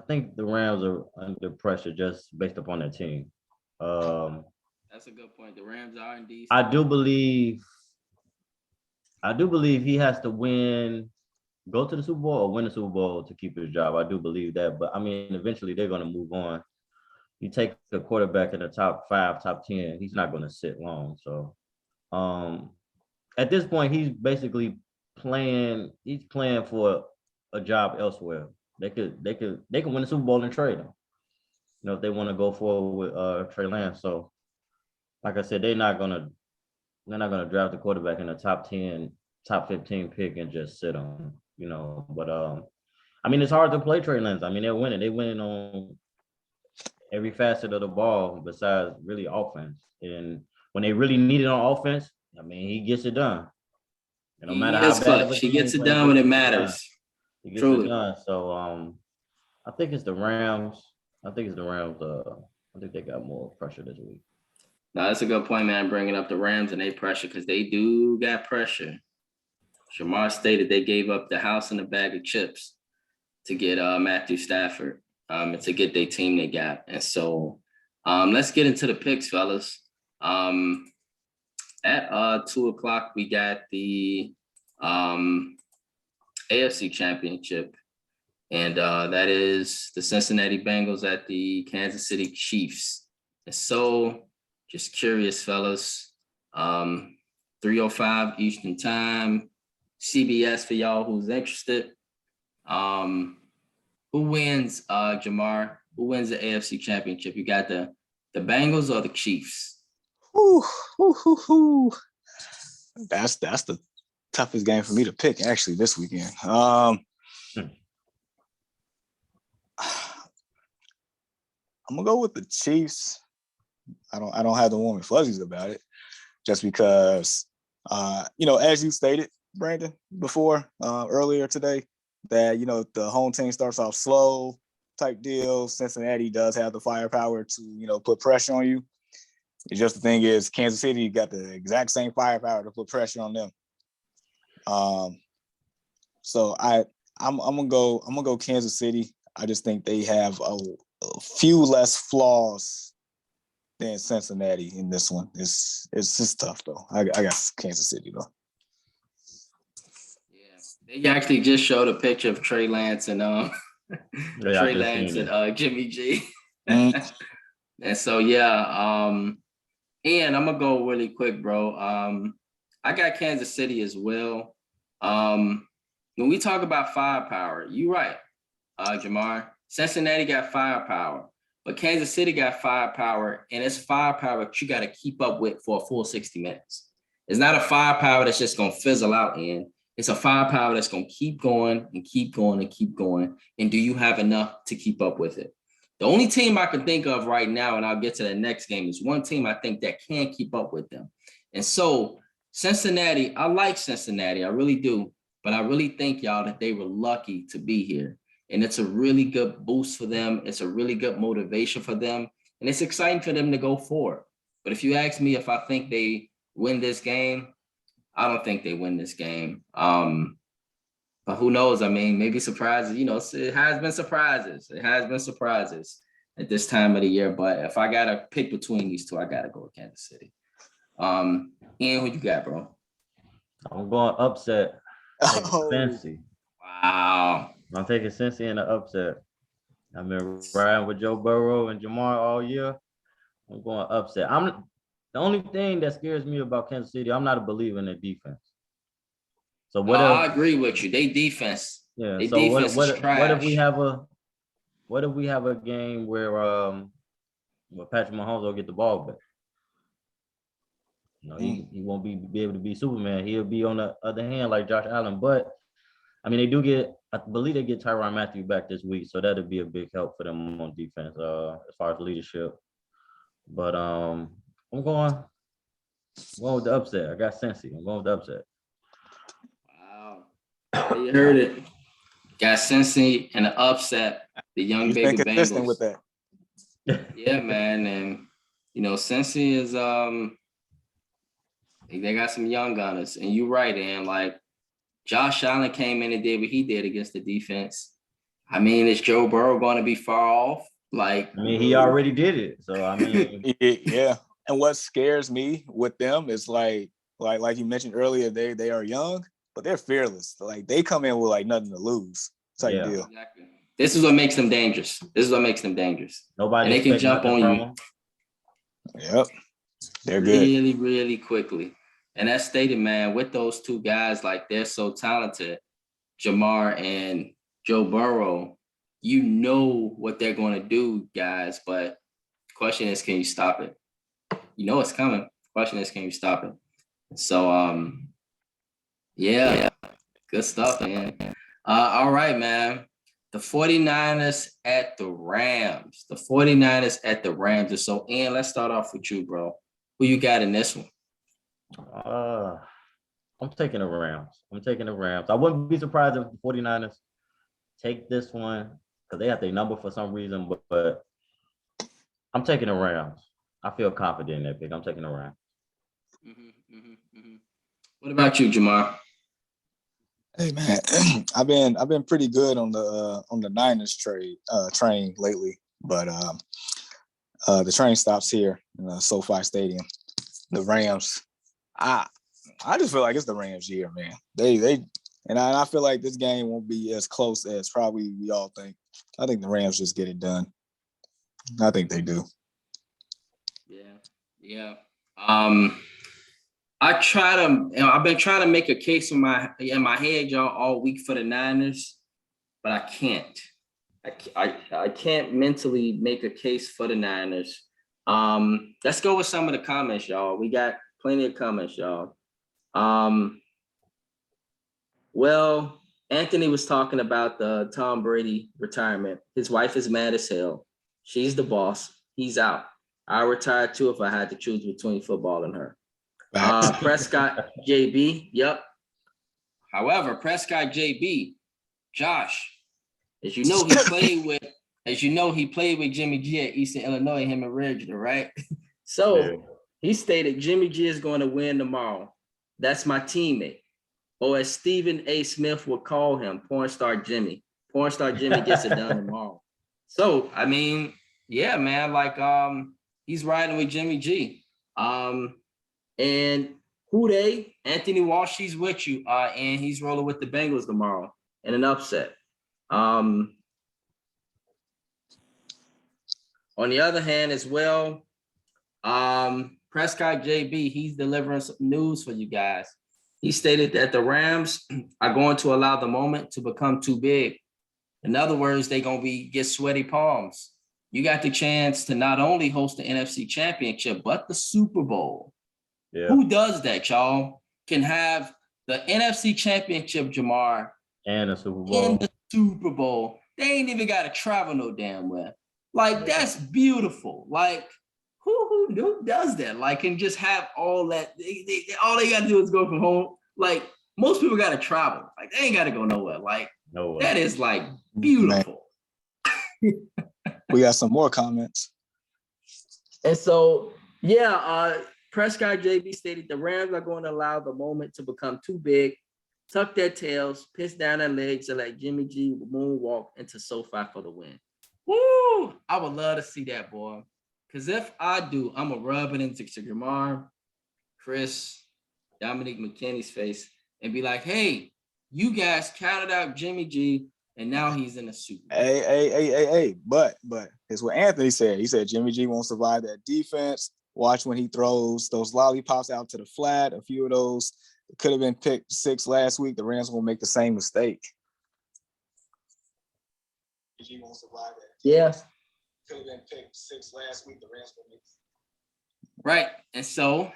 think the Rams are under pressure just based upon their team. That's a good point. The Rams are indeed. I do believe he has to go to the Super Bowl or win the Super Bowl to keep his job. I do believe that, but I mean, eventually they're going to move on. You take the quarterback in the top 5, top 10, he's not going to sit long. So, at this point, he's basically playing for a job elsewhere. They can win the Super Bowl and trade him. You know, if they want to go forward with Trey Lance. So, like I said, they're not gonna draft the quarterback in the top 10, top 15 pick and just sit on. You know, but I mean, it's hard to play Trey Lance. I mean, they're winning. They're winning on every facet of the ball besides really offense. And when they really need it on offense, I mean, he gets it done. And no matter how bad he gets it done when it matters. He gets it done. So I think it's the Rams. I think they got more pressure this week. No, that's a good point, man, bringing up the Rams and they pressure, because they do got pressure. Shamar stated they gave up the house and a bag of chips to get Matthew Stafford and to get their team they got. And so let's get into the picks, fellas. At 2:00, we got the AFC Championship, and that is the Cincinnati Bengals at the Kansas City Chiefs. And so, just curious, fellas, 3:05 Eastern Time, CBS for y'all who's interested. Who wins, Jamar? Who wins the AFC Championship? You got the Bengals or the Chiefs? That's the toughest game for me to pick actually this weekend. I'm gonna go with the Chiefs. I don't have the warm and fuzzies about it, just because as you stated, Brandon, before earlier today, that the home team starts off slow type deal. Cincinnati does have the firepower to put pressure on you. It's just the thing is, Kansas City got the exact same firepower to put pressure on them. So I'm gonna go Kansas City. I just think they have a few less flaws than Cincinnati in this one. It's just tough though. I got Kansas City though. Yeah, they actually just showed a picture of Trey Lance and Trey Lance and Jimmy G. And so Ian, I'm gonna go really quick, bro. I got Kansas City as well. When we talk about firepower, you're right, Jamar. Cincinnati got firepower, but Kansas City got firepower, and it's firepower that you got to keep up with for a full 60 minutes. It's not a firepower that's just gonna fizzle out, Ian. It's a firepower that's gonna keep going and keep going and keep going. And do you have enough to keep up with it? The only team I can think of right now, and I'll get to the next game, is one team I think that can keep up with them. And so Cincinnati, I like Cincinnati, I really do. But I really think, y'all, that they were lucky to be here. And it's a really good boost for them. It's a really good motivation for them. And it's exciting for them to go forward. But if you ask me if I think they win this game, I don't think they win this game. But who knows? I mean, maybe surprises, it has been surprises. It has been surprises at this time of the year. But if I got to pick between these two, I got to go with Kansas City. Ian, who you got, bro? I'm going upset. Oh. Cincy. Wow. I'm taking Cincy in the upset. I've been riding with Joe Burrow and Jamar all year. I'm going upset. The only thing that scares me about Kansas City, I'm not a believer in their defense. So I agree with you. They defense. Yeah. They So defense is what if we trash. have a game where Patrick Mahomes will get the ball back? He won't be able to be Superman. He'll be on the other hand like Josh Allen. But I mean, I believe they get Tyrann Mathieu back this week, so that'll be a big help for them on defense as far as leadership. But I'm going with the upset. I got Cincy. I'm going with the upset. Wow. You heard it. Got Cincy and the upset. The young baby Bengals. With that. Yeah, man. And Cincy is they got some young gunners. And you're right, and like Josh Allen came in and did what he did against the defense. I mean, is Joe Burrow going to be far off? He already did it. So I mean, yeah. And what scares me with them is like you mentioned earlier, they are young, but they're fearless. Like they come in with like nothing to lose type deal. Exactly. This is what makes them dangerous. Nobody, and they can jump on you. Yep. They're really, good. Really quickly. And that's stated, man, with those two guys, like they're so talented, Jamar and Joe Burrow, you know what they're going to do, guys. But the question is, can you stop it? You know it's coming. The question is, can you stop it? So, yeah, good stuff, man. All right, man. The 49ers at the Rams. And so, Ian, let's start off with you, bro. Who you got in this one? I'm taking the Rams. I wouldn't be surprised if the 49ers take this one because they have their number for some reason, but I'm taking the Rams. I feel confident in that pick. I'm taking the Rams. What about you, Jamar? Hey man, I've been pretty good on the Niners train lately, but the train stops here in SoFi Stadium. The Rams, I just feel like it's the Rams' year, man. I feel like this game won't be as close as probably we all think. I think the Rams just get it done. I think they do. Yeah. I've been trying to make a case in my head, y'all, all week for the Niners, but I can't. I can't mentally make a case for the Niners. Let's go with some of the comments, y'all. We got plenty of comments, y'all. Well, Anthony was talking about the Tom Brady retirement. His wife is mad as hell. She's the boss. He's out. I retired too if I had to choose between football and her. Prescott JB, yep. However, Prescott JB, Josh, as you know, he played with Jimmy G at Eastern Illinois, him and Reginald, right? So he stated Jimmy G is going to win tomorrow. That's my teammate. Or as Stephen A. Smith would call him, porn star Jimmy. Porn star Jimmy gets it done tomorrow. So, I mean, yeah, man, he's riding with Jimmy G. And Anthony Walsh, he's with you, and he's rolling with the Bengals tomorrow in an upset. On the other hand as well, Prescott JB, he's delivering some news for you guys. He stated that the Rams are going to allow the moment to become too big. In other words, they're going to get sweaty palms. You got the chance to not only host the NFC Championship, but the Super Bowl. Yeah. Who does that, y'all? Can have the NFC Championship, Jamar, and the Super Bowl. They ain't even got to travel no damn well. Like, that's beautiful. Like, who does that? Like, and just have all that. All they got to do is go from home. Like, most people got to travel. Like, they ain't got to go nowhere. Like, No that is like beautiful. We got some more comments. And so, yeah, Prescott JB stated the Rams are going to allow the moment to become too big, tuck their tails, piss down their legs, and let Jimmy G moonwalk into SoFi for the win. Woo! I would love to see that, boy. Because if I do, I'm going to rub it into Jamar, Chris, Dominic McKinney's face and be like, hey, you guys counted out Jimmy G, and now he's in the Super Bowl. Hey. But it's what Anthony said. He said Jimmy G won't survive that defense. Watch when he throws those lollipops out to the flat. A few of those could have been picked 6 last week. The Rams won't make the same mistake. Jimmy G won't survive that. Yeah. Could have been picked 6 last week. The Rams won't make. Right. And so,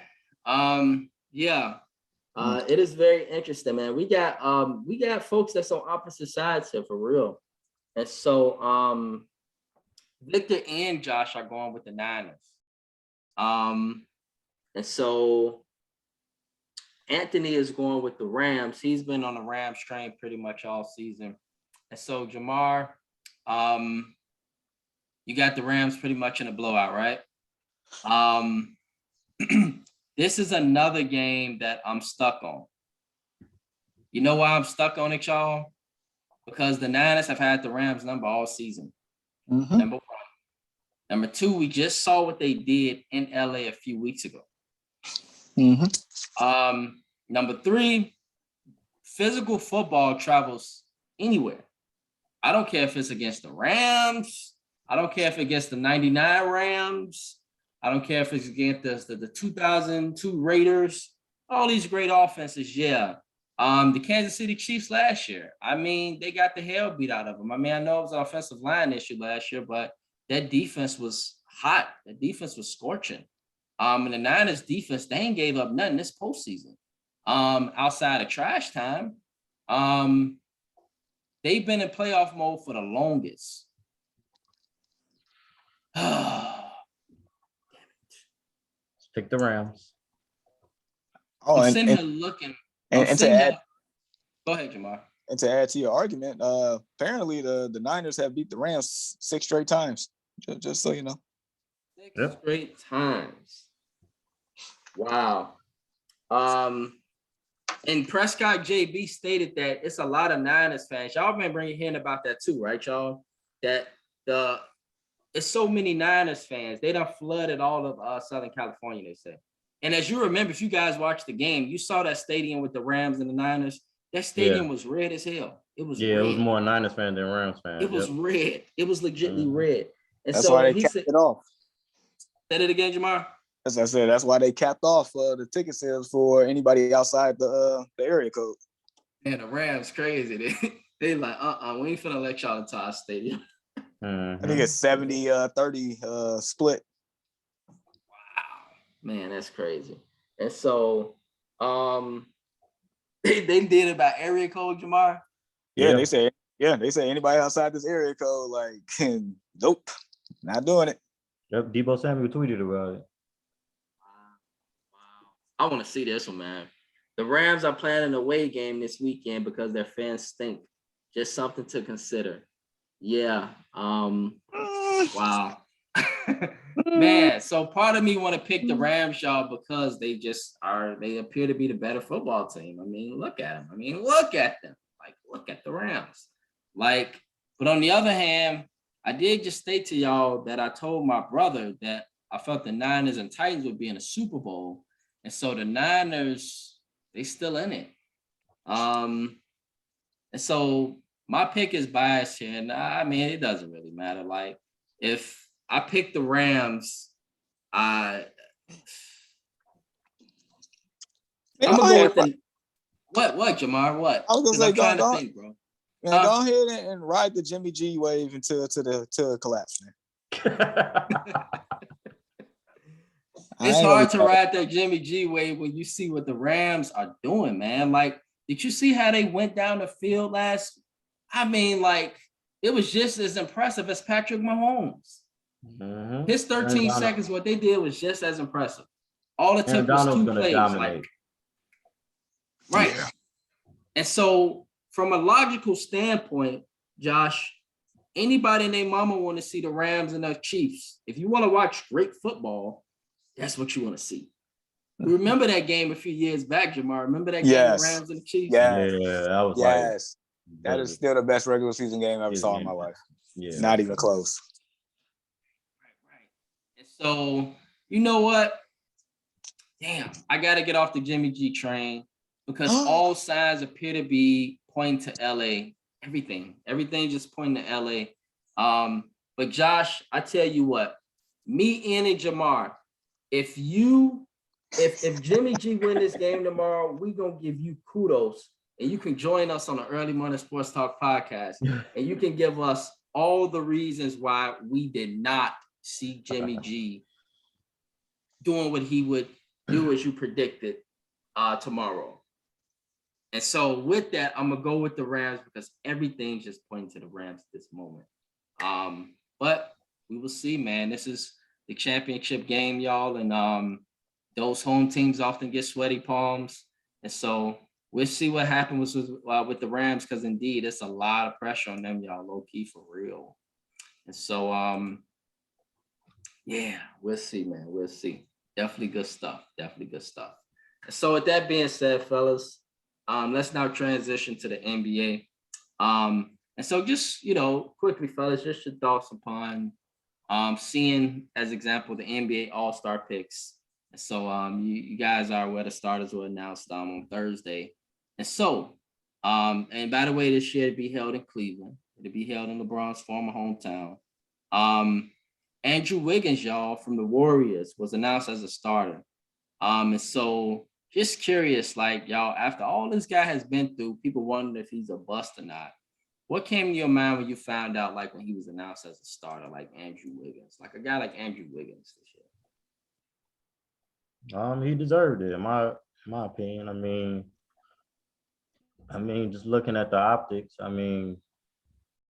it is very interesting, man. We got folks that's on opposite sides here for real. And so Victor and Josh are going with the Niners. And so Anthony is going with the Rams. He's been on the Rams train pretty much all season. And so Jamar, you got the Rams pretty much in a blowout, right? This is another game that I'm stuck on. You know why I'm stuck on it, y'all? Because the Niners have had the Rams number all season. Mm-hmm. Number one. Number two, we just saw what they did in LA a few weeks ago. Mm-hmm. Number three, physical football travels anywhere. I don't care if it's against the Rams. I don't care if it's against the 99 Rams. I don't care if it's against the 2002 Raiders. All these great offenses, yeah. The Kansas City Chiefs last year, I mean, they got the hell beat out of them. I mean, I know it was an offensive line issue last year, but that defense was hot. The defense was scorching. And the Niners defense, they ain't gave up nothing this postseason. Outside of trash time, they've been in playoff mode for the longest. Pick the Rams. I'm sitting here looking. And to add, go ahead, Jamar. And to add to your argument, apparently the Niners have beat the Rams 6 straight times. Just so you know. 6 straight times. Wow. And Prescott JB stated that it's a lot of Niners fans. Y'all remember hearing about that too, right, y'all? That it's so many Niners fans. They done flooded all of Southern California, they say. And as you remember, if you guys watched the game, you saw that stadium with the Rams and the Niners. That stadium was red as hell. It was red. It was more Niners fan than Rams fan. It was red. It was legitimately red. And that's so why they capped it off. Said it again, Jamar. As I said, that's why they capped off the ticket sales for anybody outside the area code. Man, the Rams crazy. They like, we ain't finna let y'all into our stadium. I think it's 70-30 split. Wow, man, that's crazy. And so, they did it by area code, Jamar. Yeah, they say anybody outside this area code, like, nope, not doing it. Yep, Debo Samuel tweeted about it. Wow. I want to see this one, man. The Rams are planning an away game this weekend because their fans stink. Just something to consider. Yeah. Wow. Man, so part of me want to pick the Rams, y'all, because they appear to be the better football team. I mean, look at them. Look at them. Like, look at the Rams. Like, but on the other hand, I did just state to y'all that I told my brother that I felt the Niners and Titans would be in a Super Bowl. And so the Niners, they still in it. And so my pick is biased here. And I mean, it doesn't really matter. Like, if I pick the Rams, I'm gonna go with the what, Jamar? What? I was gonna say, trying to think, bro. Man, go ahead and ride the Jimmy G wave until the collapse, man. It's hard to ride that Jimmy G wave when you see what the Rams are doing, man. Like, did you see how they went down the field last? I mean, like, it was just as impressive as Patrick Mahomes. Mhm. His 13 Aaron seconds, what they did was just as impressive. All it Aaron took was Donald's 2 gonna plays. dominate. Right. Yeah. And so from a logical standpoint, Josh, anybody and their mama want to see the Rams and the Chiefs. If you want to watch great football, that's what you want to see. We remember that game a few years back, Jamar. Remember that game, the Yes. Rams and the Chiefs? Yes. Yeah, that was Yes. like That is still the best regular season game I ever his saw in my game. life. Yeah, Not even close. Right. And so, you know what? Damn, I got to get off the Jimmy G train because all signs appear to be pointing to LA. Everything just pointing to LA. But Josh, I tell you what, me, Ian, and Jamar, if Jimmy G win this game tomorrow, we gonna give you kudos, and you can join us on the Early Morning Sports Talk podcast, and you can give us all the reasons why we did not see Jimmy G doing what he would do as you predicted tomorrow. And so with that, I'm gonna go with the Rams because everything's just pointing to the Rams at this moment. But we will see, man. This is the championship game, y'all, and those home teams often get sweaty palms. And so we'll see what happens with the Rams, because indeed it's a lot of pressure on them, y'all, low key for real. And so yeah, we'll see, man. We'll see. Definitely good stuff. And so with that being said, fellas, let's now transition to the NBA. And so just, quickly, fellas, just your thoughts upon seeing, as example, the NBA All-Star picks. And so you guys are aware the starters were announced on Thursday. And so, and by the way, this year it'll be held in Cleveland. It'll be held in LeBron's former hometown. Andrew Wiggins, y'all, from the Warriors was announced as a starter. And so just curious, like, y'all, after all this guy has been through, people wondering if he's a bust or not. What came to your mind when you found out, like, when he was announced as a starter, like Andrew Wiggins, like a guy like Andrew Wiggins this year? He deserved it, in my opinion. I mean, just looking at the optics,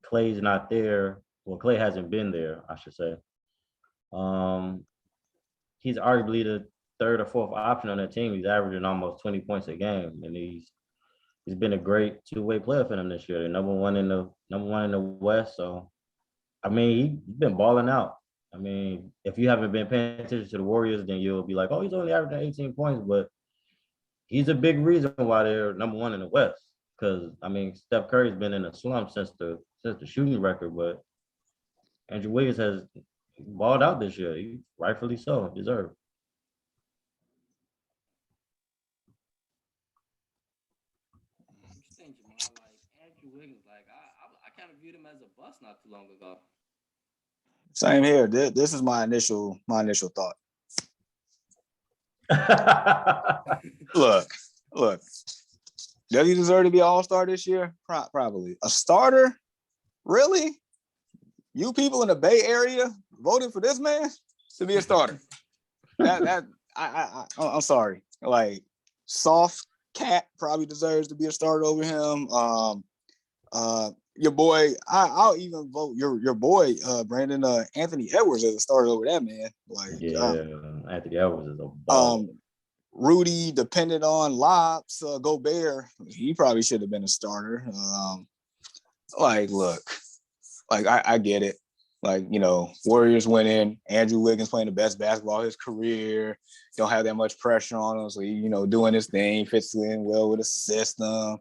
Clay's not there. Well, Clay hasn't been there, I should say. He's arguably the third or fourth option on that team. He's averaging almost 20 points a game, and he's been a great two-way player for them this year. They're number one in the West. So, he's been balling out. If you haven't been paying attention to the Warriors, then you'll be like, oh, he's only averaging 18 points, but he's a big reason why they're number one in the West. Because Steph Curry's been in a slump since the shooting record, but Andrew Wiggins has balled out this year. He rightfully so, deserved. Interesting, Jamal. Like Andrew Wiggins, like I kind of viewed him as a bust not too long ago. Same here. This is my initial thought. Look. Does he deserve to be All-Star this year? Probably. A starter? Really? You people in the Bay Area voted for this man to be a starter? I'm sorry. Like, Soft Cat probably deserves to be a starter over him. Your boy, I'll even vote your boy Brandon Anthony Edwards as a starter over that man. Like, Anthony Edwards is a ball. Rudy, dependent on Lopes, Gobert, he probably should have been a starter. Look, I get it. Like, Warriors winning, Andrew Wiggins playing the best basketball of his career, don't have that much pressure on him. So, doing his thing, fits in well with the system.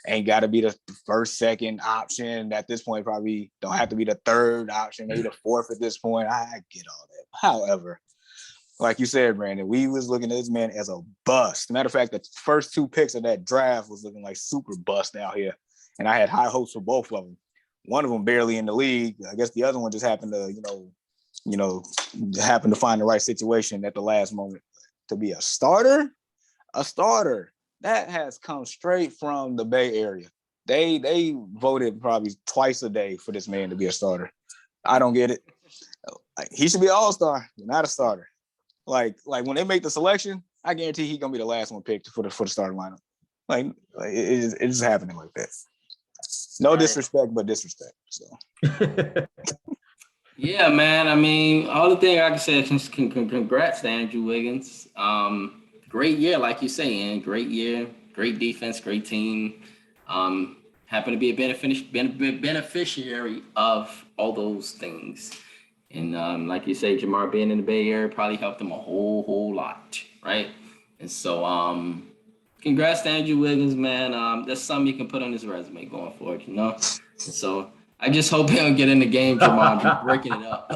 Ain't got to be the first, second option. At this point, probably don't have to be the third option, maybe the fourth at this point. I get all that. However, like you said, Brandon, we was looking at this man as a bust. Matter of fact, the first 2 picks of that draft was looking like super bust out here. And I had high hopes for both of them. One of them barely in the league. I guess the other one just happened to, happened to find the right situation at the last moment. To be a starter, that has come straight from the Bay Area. They voted probably twice a day for this man to be a starter. I don't get it. He should be an all-star, not a starter. Like when they make the selection, I guarantee he's gonna be the last one picked for the starting lineup. Like it's just happening like that. No disrespect, but disrespect. So Yeah, man. I mean, all the thing I can say is congrats to Andrew Wiggins. Great year, like you say, and great year, great defense, great team. Happen to be a beneficiary of all those things. And like you say, Jamar being in the Bay Area probably helped him a whole lot, right? And so, congrats to Andrew Wiggins, man. That's something you can put on his resume going forward, you know. And so, I just hope he don't get in the game, Jamar, and be breaking it up.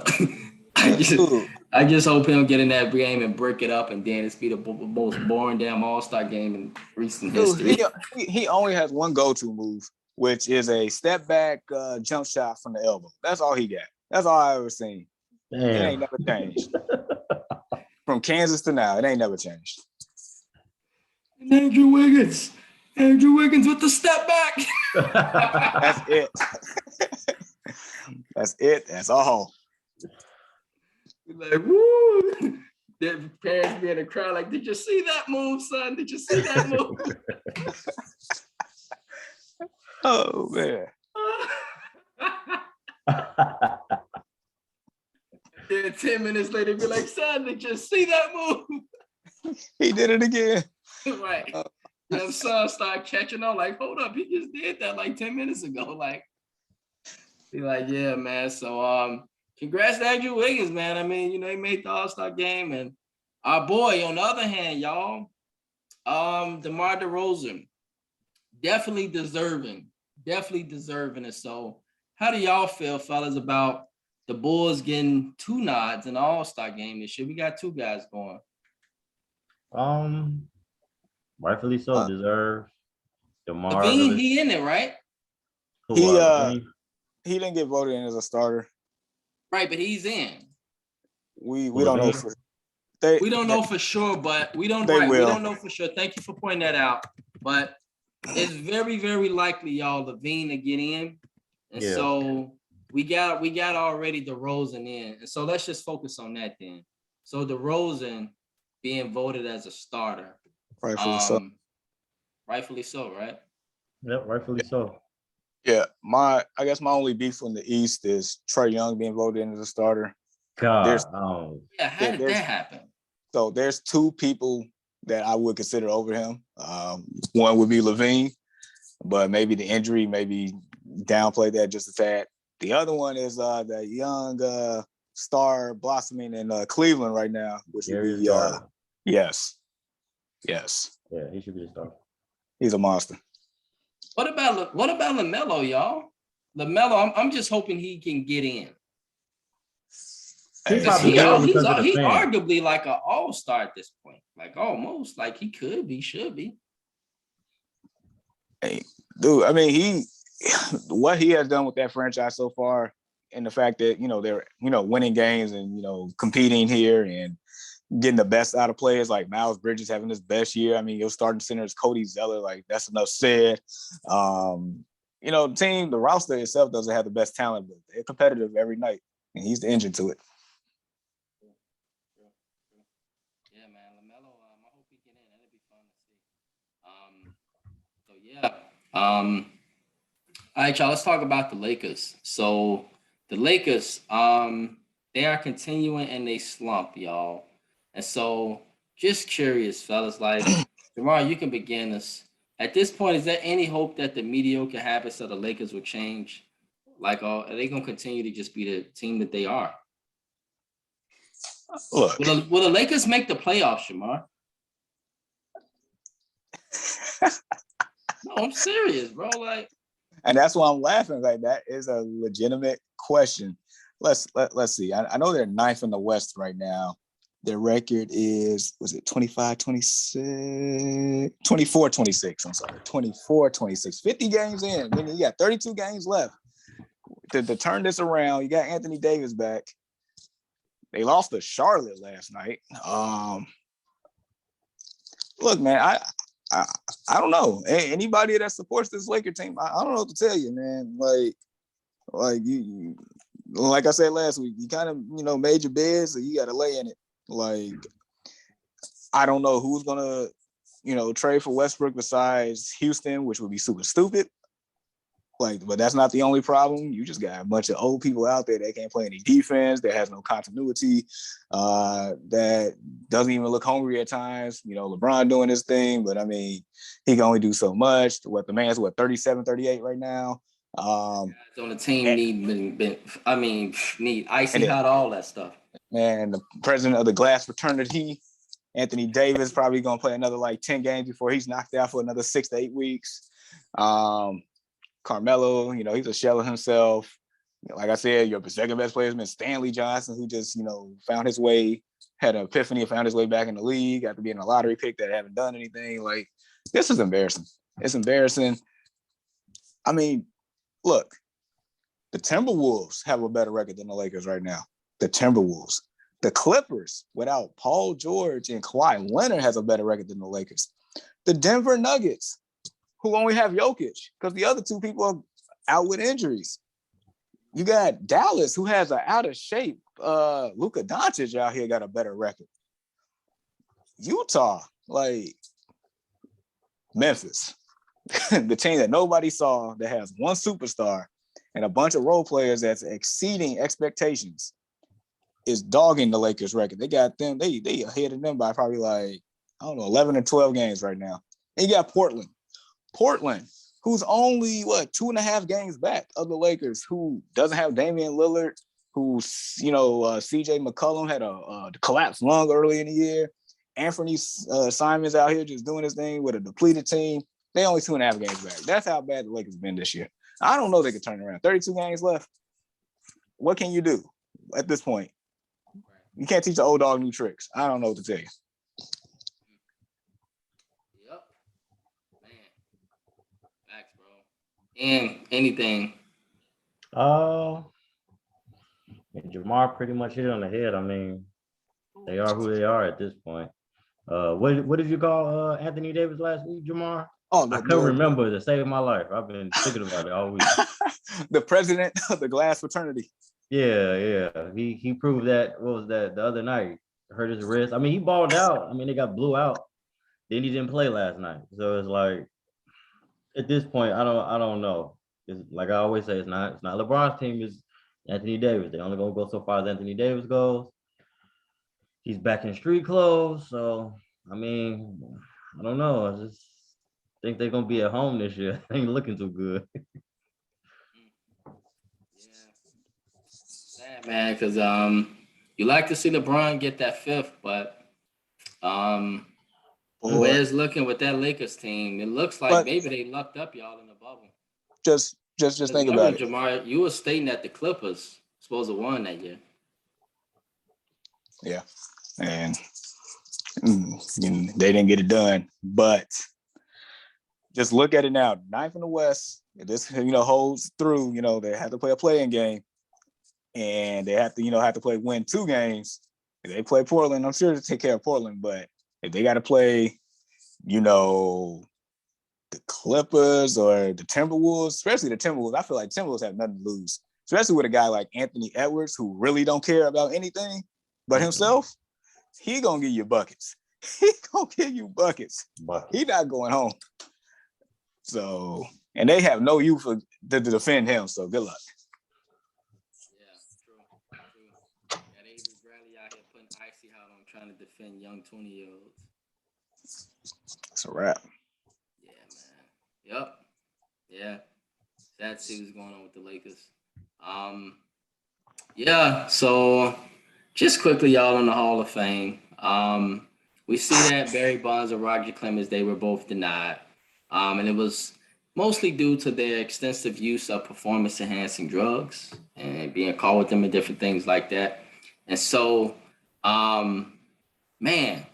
I just, Dude, I just hope he don't get in that game and break it up, and then it's be the most boring damn All-Star game in recent dude, history. he only has one go-to move, which is a step back jump shot from the elbow. That's all he got. That's all I ever seen. It ain't Damn. never changed. From Kansas to now, it ain't never changed. And Andrew Wiggins with the step back. That's it. That's it. That's all. Like, woo! Their parents be in the crowd like, did you see that move, son? Did you see that move? Oh man. Then 10 minutes later, be like, son, did you see that move? He did it again. Right. Your son start catching on, like, hold up, he just did that like 10 minutes ago. Like, be like, yeah, man. So congrats to Andrew Wiggins, man. I mean, you know, he made the All-Star game. And our boy, on the other hand, y'all, DeMar DeRozan, definitely deserving. And so how do y'all feel, fellas, about the Bulls getting 2 nods in the All-Star game this year? We got 2 guys going. Rightfully so, deserved. DeMar Levine, really, he in it, right? who, He Levine? he didn't get voted in as a starter. Right, but he's in. We don't know Levine? for We don't know for sure, but we don't. They Right, we will. don't know for sure. Thank you for pointing that out. But it's very, very likely, y'all, Levine to get in, and Yeah. so we got already DeRozan in, and so let's just focus on that then. So DeRozan being voted as a starter, rightfully so. Rightfully so, right? Yep, rightfully so. Yeah, I guess my only beef from the East is Trae Young being voted in as a starter. God, There's Yeah, how did that happen? So there's 2 people that I would consider over him. One would be Levine, but maybe the injury maybe downplayed that just a tad. The other one is the young star blossoming in Cleveland right now, which would Darius be Garland. yes, Yeah, he should be the starter. he's a monster. What about LaMelo, y'all? LaMelo, I'm just hoping he can get in. He Hey, probably He will because of the he fans. arguably like an all-star at this point, like almost like he could be, should be. hey, dude, I mean what he has done with that franchise so far, and the fact that they're winning games and competing here and getting the best out of players like Miles Bridges having his best year. I mean, your starting center is Cody Zeller. Like, that's enough said. The roster itself doesn't have the best talent, but they're competitive every night, and he's the engine to it. Yeah, man, LaMelo. I hope he get in. That'd be fun to see. So yeah. All right, y'all. Let's talk about the Lakers. So the Lakers, they are continuing in a slump, y'all. And so, just curious, fellas. Like, Jamar, you can begin this. At this point, is there any hope that the mediocre habits of the Lakers will change? Like, are they gonna continue to just be the team that they are? Look, Will the Lakers make the playoffs, Jamar? No, I'm serious, bro. Like, and that's why I'm laughing. Like, that is a legitimate question. Let's see. I know they're 9th in the West right now. Their record is, was it 25-26? 24-26. I'm sorry, 24-26. 50 games in. I mean, you got 32 games left to turn this around. You got Anthony Davis back. They lost to Charlotte last night. Look, man, I don't know. Anybody that supports this Laker team, I don't know what to tell you, man. Like you like I said last week, you kind of made your bed, so you got to lay in it. Like, I don't know who's gonna trade for Westbrook besides Houston, which would be super stupid. But that's not the only problem. You just got a bunch of old people out there that can't play any defense, that has no continuity, that doesn't even look hungry at times. LeBron doing his thing, but I mean, he can only do so much. The man's 37, 38 right now. On the team need icy then, hot, all that stuff. Man, the president of the glass fraternity, Anthony Davis, probably gonna play another 10 games before he's knocked out for another 6 to 8 weeks. Carmelo, he's a shell of himself. Like I said, your second best player has been Stanley Johnson, who just, found his way, had an epiphany, found his way back in the league after being a lottery pick that haven't done anything. This is embarrassing. It's embarrassing. I mean, look, the Timberwolves have a better record than the Lakers right now. The Timberwolves. The Clippers, without Paul George and Kawhi Leonard, has a better record than the Lakers. The Denver Nuggets, who only have Jokic, because the other two people are out with injuries. You got Dallas, who has an out-of-shape Luka Doncic out here, got a better record. Utah, Memphis, the team that nobody saw, that has one superstar and a bunch of role players that's exceeding expectations, is dogging the Lakers record. They got them, they ahead of them by probably 11 or 12 games right now. And you got Portland, who's only 2.5 games back of the Lakers, who doesn't have Damian Lillard, who's CJ McCollum had a collapsed lung early in the year. Anthony Simons out here just doing his thing with a depleted team. They only 2.5 games back. That's how bad the Lakers been this year. I don't know if they can turn around. 32 games left. What can you do at this point? You can't teach the old dog new tricks. I don't know what to tell you. Yep. Man. Facts, bro. And anything. Jamar pretty much hit it on the head. I mean, they are who they are at this point. What did you call Anthony Davis last week, Jamar? Oh, I couldn't remember to save my life. I've been thinking about it all week. The president of the glass fraternity. Yeah. He proved that. What was that? The other night, hurt his wrist. I mean, he balled out. I mean, they got blew out. Then he didn't play last night. So it's at this point, I don't know. It's like I always say, it's not LeBron's team. It's Anthony Davis. They only gonna go so far as Anthony Davis goes. He's back in street clothes. So I mean, I don't know. I just think they're gonna be at home this year. Ain't looking too good. Sad, man, because you like to see LeBron get that fifth, but the way it's looking with that Lakers team, it looks like maybe they lucked up y'all in the bubble. Just think about it. Jamar, you were stating that the Clippers supposed to won that year. Yeah, and they didn't get it done. But just look at it now. 9th in the West. If this holds through, they have to play a play-in game, and they have to win 2 games. If they play Portland, I'm sure to take care of Portland. But if they got to play, the Clippers or the Timberwolves, especially the Timberwolves, I feel like Timberwolves have nothing to lose, especially with a guy like Anthony Edwards, who really don't care about anything but himself. He gonna give you buckets. He's not going home. So, and they have no youth to defend him. So good luck. Yeah, true. Got Avery Bradley out here putting icy hot on trying to defend young 20-year-olds. It's a wrap. Yeah, man. Yep. Yeah. Sad to see what's going on with the Lakers. Yeah, so just quickly, y'all, on the Hall of Fame. We see that Barry Bonds and Roger Clemens, they were both denied. And it was mostly due to their extensive use of performance-enhancing drugs and being caught with them and different things like that. And so, man,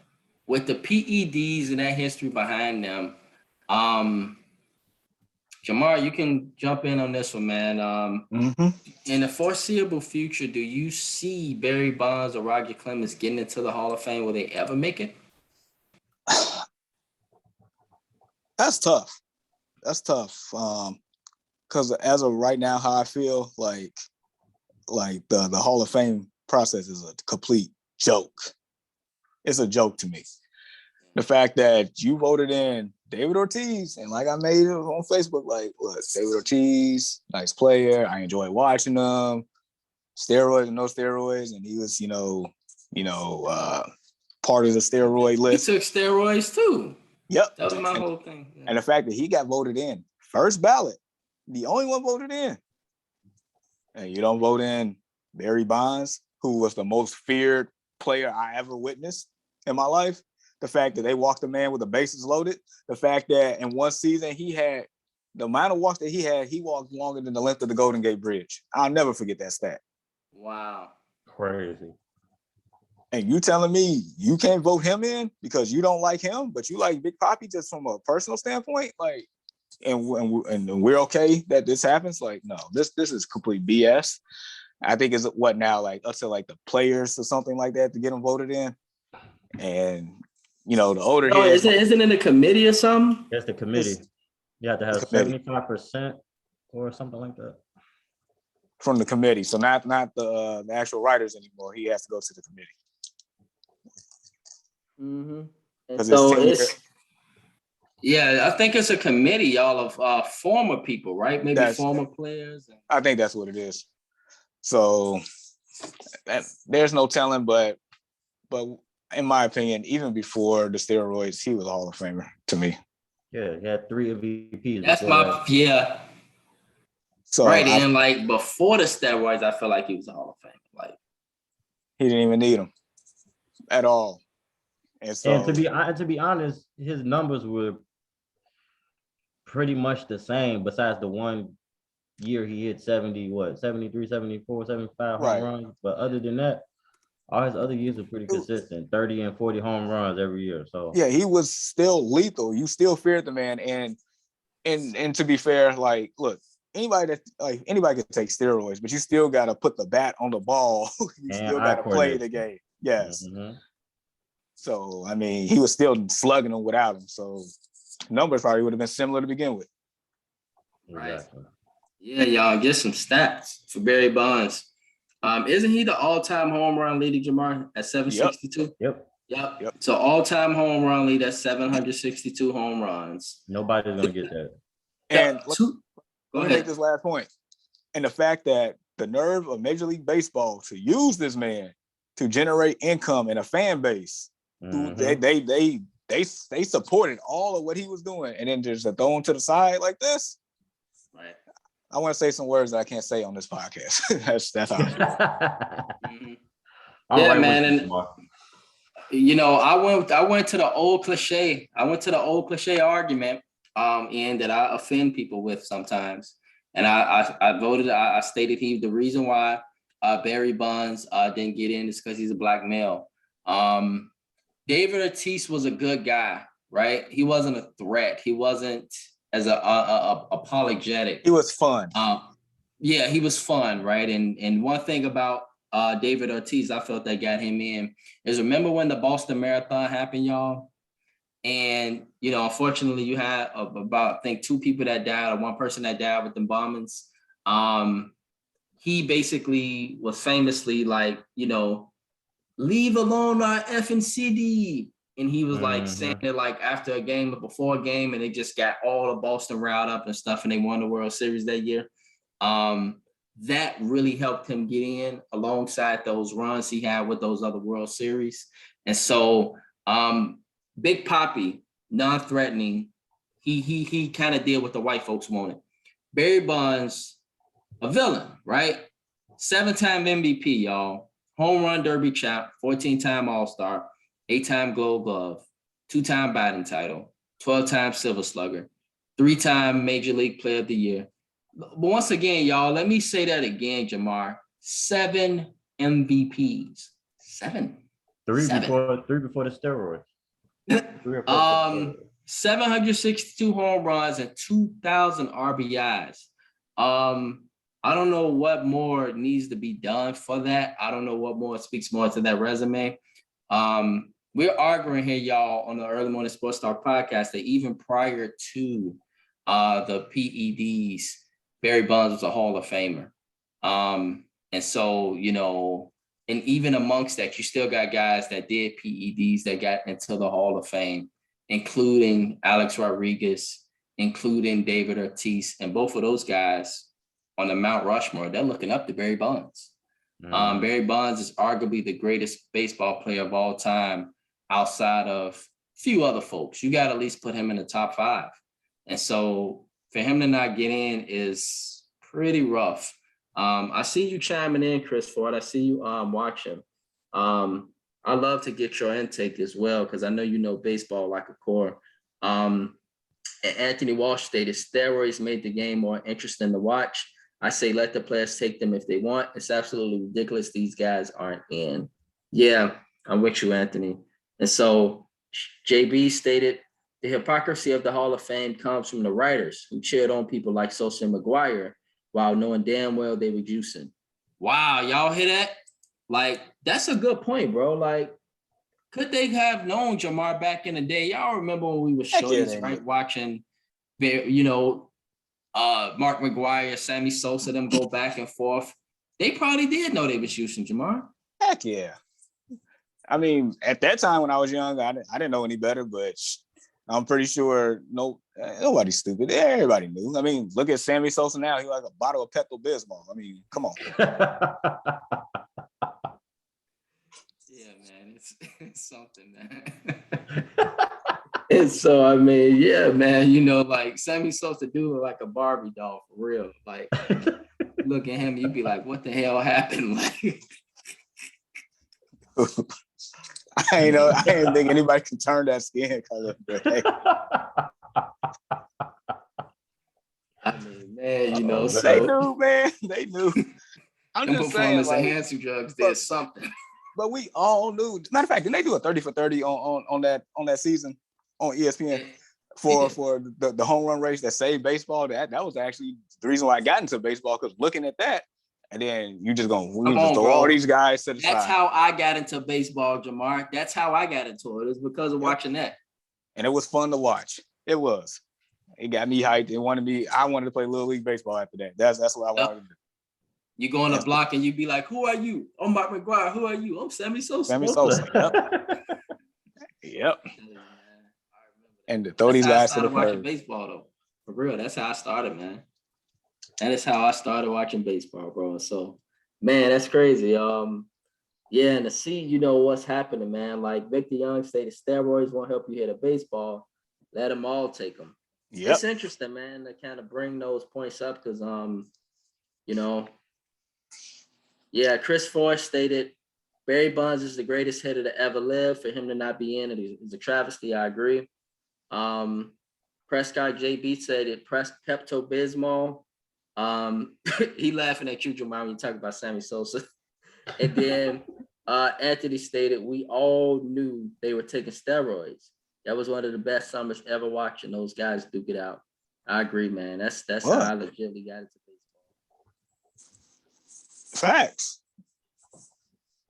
with the PEDs and that history behind them, Jamar, you can jump in on this one, man. In the foreseeable future, do you see Barry Bonds or Roger Clemens getting into the Hall of Fame? Will they ever make it? That's tough. Because as of right now, how I feel like the Hall of Fame process is a complete joke. It's a joke to me. The fact that you voted in David Ortiz. And like I made it on Facebook, like, look, David Ortiz, nice player. I enjoy watching him. Steroids and no steroids. And he was, part of the steroid He list. took steroids too. Yep. That was my whole thing. Yeah. And the fact that he got voted in first ballot, the only one voted in. And you don't vote in Barry Bonds, who was the most feared player I ever witnessed in my life. The fact that they walked a man with the bases loaded. The fact that in one season he had the amount of walks that he walked longer than the length of the Golden Gate Bridge. I'll never forget that stat. Wow. Crazy. And you telling me you can't vote him in because you don't like him, but you like Big Papi just from a personal standpoint? Like, and we're okay that this happens? Like, no, this is complete BS. I think it's what now, like up to like the players or something like that to get them voted in. And the older heads, isn't it a committee or something? That's the committee. You have to have 75% or something like that. From the committee. So not the actual writers anymore. He has to go to the committee. Mm-hmm. So I think it's a committee, y'all, of former people, right? Maybe former players. I think that's what it is. So there's no telling, but in my opinion, even before the steroids, he was a Hall of Famer to me. Yeah, he had 3 MVPs. That's So and like before the steroids, I feel like he was a Hall of Famer. Like he didn't even need them at all. And to be honest, his numbers were pretty much the same, besides the one year he hit 73, 74, 75 home runs. But other than that, all his other years are pretty consistent, 30 and 40 home runs every year. So yeah, he was still lethal. You still feared the man. And to be fair, like, look, anybody can take steroids, but you still got to put the bat on the ball. You still got to play the game. Yes. Mm-hmm. So, I mean, he was still slugging them without him. So numbers probably would have been similar to begin with. Right. Exactly. Yeah, y'all, get some stats for Barry Bonds. Isn't he the all-time home run leader, Jamar, at 762? Yep. So all-time home run leader at 762 home runs. Nobody's going to get that. And let me make this last point. And the fact that the nerve of Major League Baseball to use this man to generate income and a fan base, who they supported all of what he was doing, and then just throw him to the side like this. Right. I want to say some words that I can't say on this podcast. that's how I feel. Yeah, man. And I went to the old cliche. I went to the old cliche argument, and that I offend people with sometimes. And I stated the reason why Barry Bonds didn't get in is because he's a black male. David Ortiz was a good guy, right? He wasn't a threat. He wasn't as apologetic. He was fun. He was fun, right? And one thing about David Ortiz, I felt that got him in, is remember when the Boston Marathon happened, y'all? And, unfortunately, you had about, I think, 2 people that died, or 1 person that died with the bombings. He basically was famously like, leave alone our effing city. And he was like saying it like after a game or before a game, and they just got all of Boston riled up and stuff, and they won the World Series that year. That really helped him get in alongside those runs he had with those other World Series. And so Big Papi, non-threatening, he kind of did what the white folks wanted. Barry Bonds, a villain, right? 7-time MVP, y'all. Home run derby champ, 14-time All-Star, 8-time Gold Glove, 2-time batting title, 12-time Silver Slugger, 3-time Major League Player of the Year. But once again, y'all, let me say that again, Jamar. 7 MVPs. 7. 3 before the steroids. 762 home runs and 2,000 RBIs. I don't know what more needs to be done for that. I don't know what more speaks more to that resume. We're arguing here, y'all, on the Early Morning Sports Talk podcast that even prior to the PEDs, Barry Bonds was a Hall of Famer. And so, and even amongst that, you still got guys that did PEDs that got into the Hall of Fame. including Alex Rodriguez, including David Ortiz, and both of those guys on the Mount Rushmore, they're looking up to Barry Bonds. Barry Bonds is arguably the greatest baseball player of all time outside of a few other folks. You got to at least put him in the top 5. And so for him to not get in is pretty rough. I see you chiming in, Chris Ford. I see you watching. I'd love to get your intake as well, because I know you know baseball like a core. And Anthony Walsh stated steroids made the game more interesting to watch. I say let the players take them if they want. It's absolutely ridiculous these guys aren't in. Yeah, I'm with you, Anthony. And so JB stated, the hypocrisy of the Hall of Fame comes from the writers who cheered on people like Sosa and McGwire while knowing damn well they were juicing. Wow, y'all hear that? Like, that's a good point, bro. Like, could they have known Jamar back in the day? Y'all remember when we were shorties, right? Watching, Mark McGwire, Sammy Sosa, them go back and forth. They probably did know they was juicing, Jamar. Heck yeah. I mean, at that time when I was young, I didn't know any better, but I'm pretty sure nobody's stupid. Everybody knew. I mean, look at Sammy Sosa now. He's like a bottle of Pepto-Bismol. I mean, come on. Yeah, man, it's something, man. And so, I mean, yeah, man, like Sammy Sosa do look like a Barbie doll for real. Like, look at him, you'd be like, what the hell happened? Like, I didn't think anybody could turn that skin color. Hey. I mean, man, so they knew, man. They knew. I'm just saying, enhancing drugs did something. But we all knew. Matter of fact, didn't they do a 30 for 30 on that season on ESPN for the home run race that saved baseball? That was actually the reason why I got into baseball, because looking at that, and then you just throw all these guys to the side. That's how I got into baseball, Jamar. That's how I got into it. It's because of watching that. And it was fun to watch. It was. It got me hyped. I wanted to play Little League baseball after that. That's what I wanted to do. You go on the block and you be like, who are you? Oh, Mark McGwire. Who are you? Oh, Sammy Sosa. Sammy Sosa. Yep. And to throw these guys to the curb. Watching baseball, though. For real. That's how I started, man. That is how I started watching baseball, bro. So, man, that's crazy. Yeah, and to see, what's happening, man. Like Victor Young stated, steroids won't help you hit a baseball. Let them all take them. Yep. It's interesting, man, to kind of bring those points up because, Chris Forrest stated, Barry Bonds is the greatest hitter to ever live. For him to not be in it is a travesty. I agree. Prescott JB said it. Pepto-Bismol. He laughing at you, Jamar, when you talk about Sammy Sosa. And then Anthony stated, we all knew they were taking steroids. That was one of the best summers ever watching those guys duke it out. I agree, man. That's how I legitimately got into baseball. Facts.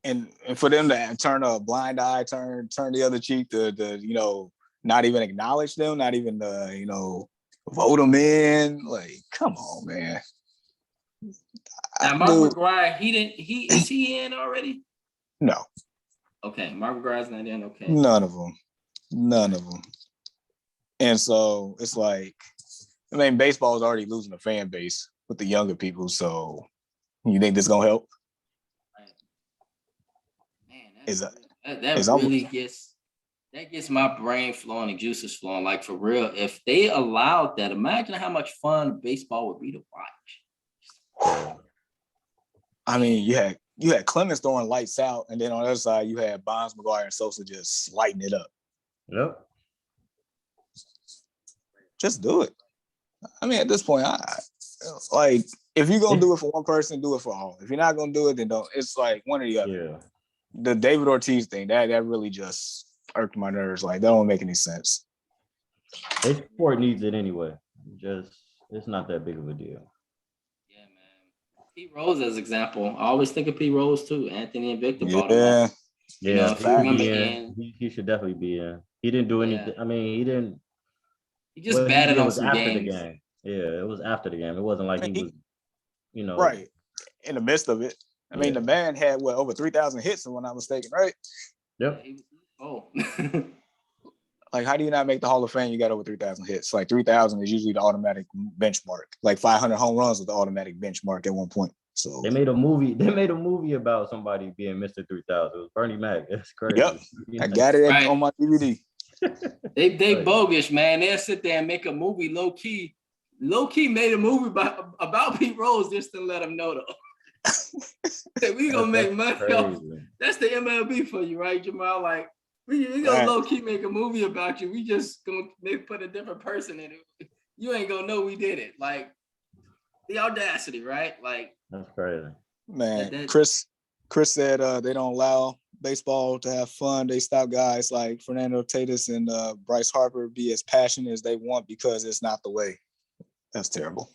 And for them to turn a blind eye, turn the other cheek, to not even acknowledge them, not even vote them in. Like, come on, man. Now, Mark McGwire, is he in already? No. Okay, Mark McGwire's not in. Okay. None of them. And so it's like, I mean, baseball is already losing a fan base with the younger people. So you think this gonna help? Man, that really gets my brain flowing and juices flowing. Like, for real, if they allowed that, imagine how much fun baseball would be to watch. I mean, you had Clemens throwing lights out, and then on the other side you had Bonds, McGwire, and Sosa just lighting it up. Yep. Just do it. I mean, at this point, like, if you're gonna do it for one person, do it for all. If you're not gonna do it, then don't. It's like one or the other. Yeah. The David Ortiz thing, that really just irked my nerves. Like, that don't make any sense. Their sport needs it anyway. It's not that big of a deal. Yeah, man. Pete Rose as example. I always think of Pete Rose too. Anthony and Victor. Yeah. He should definitely be in. He didn't do anything. Yeah. I mean, he didn't. He just batted on some after games. The game. Yeah, it was after the game. It wasn't like he was, right in the midst of it. I mean, the man had over 3,000 hits, if I'm not mistaken, right? Yep. Like, how do you not make the Hall of Fame? You got over 3,000 hits. Like 3,000 is usually the automatic benchmark. Like 500 home runs was the automatic benchmark at one point. So They made a movie. They made a movie about somebody being Mr. 3000. It was Bernie Mac. That's crazy. Yep, I got it Right. on my DVD. They Right. bogus, man. They'll sit there and make a movie low key. Low key made a movie about Pete Rose just to let him know though. That we gonna make money off. Crazy. That's the MLB for you, right, Jamal? Like we gonna Right. low key make a movie about you. We just gonna put a different person in it. You ain't gonna know we did it. Like the audacity, right? Like That's crazy. Man, that- Chris said they don't allow baseball to have fun. They stop guys like Fernando Tatis and Bryce Harper be as passionate as they want because it's not the way. That's terrible.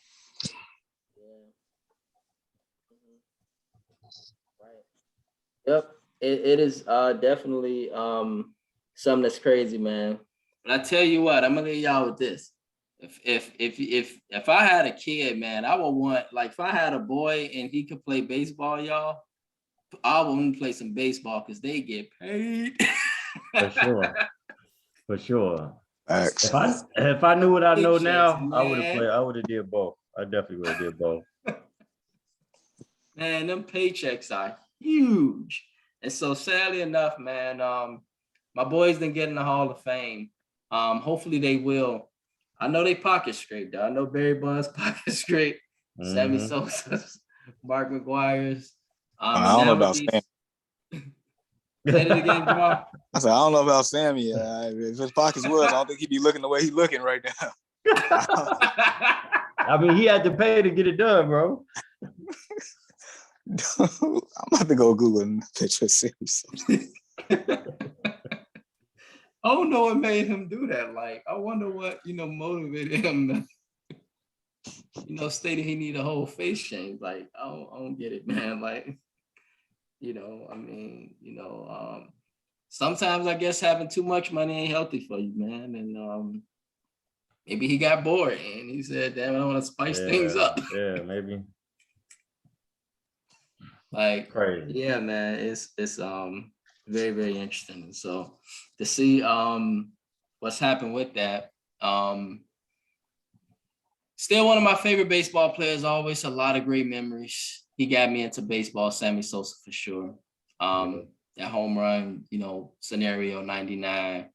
Yep, it is definitely something that's crazy, man. But I tell you what, I'm gonna leave y'all with this. If I had a kid, man, I would want, like, if I had a boy and he could play baseball, y'all, I would want to play some baseball because they get paid. For sure. For sure. Facts. If I knew what I know Paychecks, now, I would have man. played. I would have did both. I definitely would have did both. Man, them paychecks are huge. And so sadly enough, man, my boys didn't get in the Hall of Fame. Hopefully they will. I know they pocket scraped, though. I know Barry Bonds pocket scraped, Sammy Mhm. Sosa's, Mark McGuire's. I don't know about Sam. Say it again, Jamal. I said, I don't know about Sammy. If his pockets was, I don't think he'd be looking the way he's looking right now. I mean, he had to pay to get it done, bro. I'm about to go Google a picture of Sammy Sosa. I don't know what made him do that. Like, I wonder what, motivated him to, stating he need a whole face change. Like, I don't get it, man. Like, sometimes I guess having too much money ain't healthy for you, man. And maybe he got bored and he said, damn, I want to spice things up. Yeah, maybe. Like, Crazy. yeah, man, it's very, very interesting. And so to see what's happened with that, still one of my favorite baseball players, always a lot of great memories. He got me into baseball, Sammy Sosa for sure. That home run, scenario 99,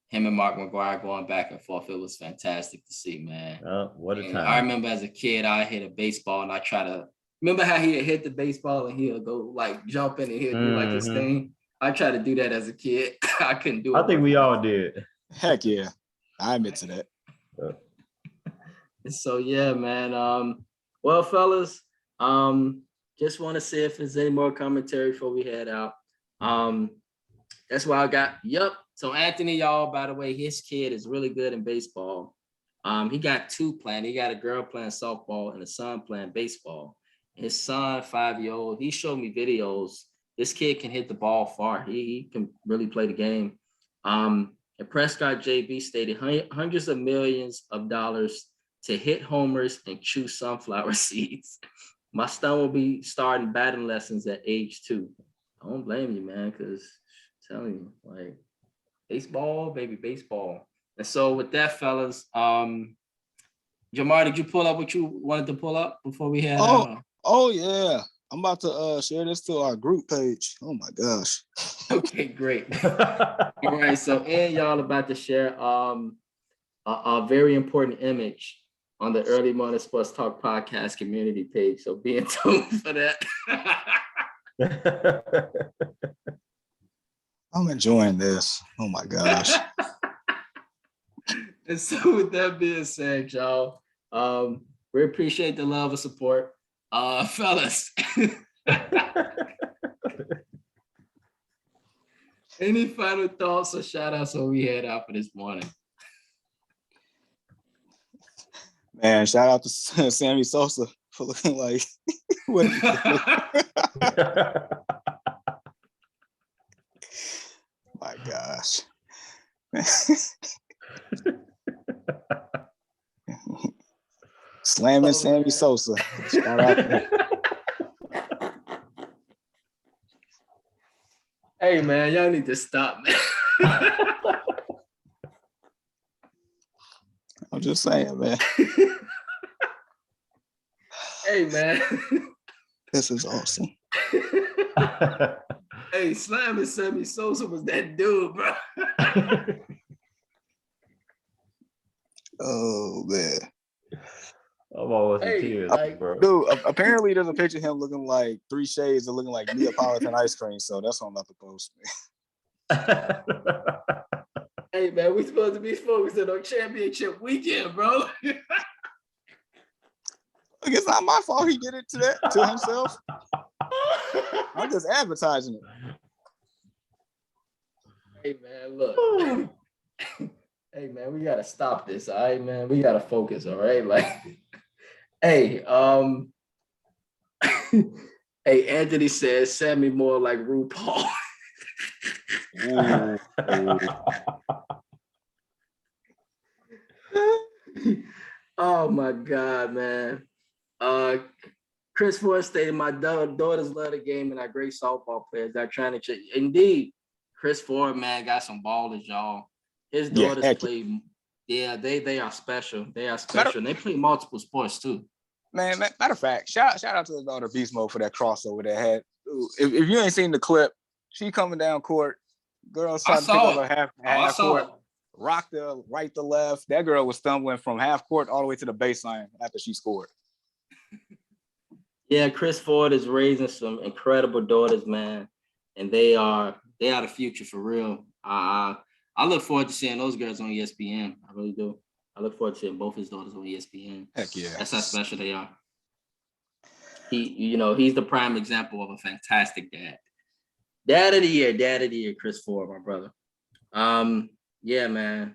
him and Mark McGuire going back and forth. It was fantastic to see, man. What a And time. I remember as a kid, I hit a baseball and I try to remember how he hit the baseball and he'll go like jumping and he'll do like his Mhm. thing. I tried to do that as a kid. I couldn't do it. I think we all did. Heck yeah. I admit to that. So yeah, man. Well, fellas, just want to see if there's any more commentary before we head out. That's why I got. Yep. So Anthony, y'all, by the way, his kid is really good in baseball. He got two playing. He got a girl playing softball and a son playing baseball. His son, 5-year-old, he showed me videos. This kid can hit the ball far. He can really play the game. And Prescott JB stated hundreds of millions of dollars to hit homers and chew sunflower seeds. My son will be starting batting lessons at age 2. I don't blame you, man, because I'm telling you, like, baseball, baby, baseball. And so with that, fellas, Jamar, did you pull up what you wanted to pull up before we had? Oh yeah. I'm about to share this to our group page. Oh my gosh. Okay, great. All right, so y'all about to share a very important image on the Early Morning Sports Talk podcast community page. So be in tune for that. I'm enjoying this. Oh my gosh. And so with that being said, y'all, we appreciate the love and support. Fellas, any final thoughts or shout outs so we head out for this morning? Man, shout out to Sammy Sosa for looking like what my gosh. Slamming Sammy Sosa. Shout out to him. Hey man, y'all need to stop, man. I'm just saying, man. Hey, man. This is awesome. Hey, Slam and Sammy Sosa was that dude, bro. Oh man, I'm almost in Hey, tears, like, bro. dude. Apparently, there's a picture of him looking like 3 shades of looking like Neapolitan ice cream. So that's what I'm about to post, man. hey, man, we supposed to be focusing on championship weekend, bro. Look, it's not my fault he did it to himself. I'm just advertising it. Hey, man, look. Hey, man, we gotta stop this, all right, man. We gotta focus, all right? Like, hey, hey, Anthony says Sammy more like RuPaul. Oh my God, man. Chris Ford stated, my daughters love the game and are great softball players. They're trying to check. Indeed, Chris Ford, man, got some ballers, y'all. His daughters play, yeah, they are special. They are special. And they play multiple sports too. Man, matter of fact, shout out to his daughter Beast Mode for that crossover that had. If you ain't seen the clip, she coming down court, girls trying to pick up her half court, rock the right to left. That girl was stumbling from half court all the way to the baseline after she scored. Yeah, Chris Ford is raising some incredible daughters, man, and they are the future for real. I look forward to seeing those girls on ESPN. I really do. I look forward to seeing both his daughters on ESPN. Heck yeah. That's how special they are. He's the prime example of a fantastic dad. Dad of the year, Chris Ford, my brother. Yeah, man.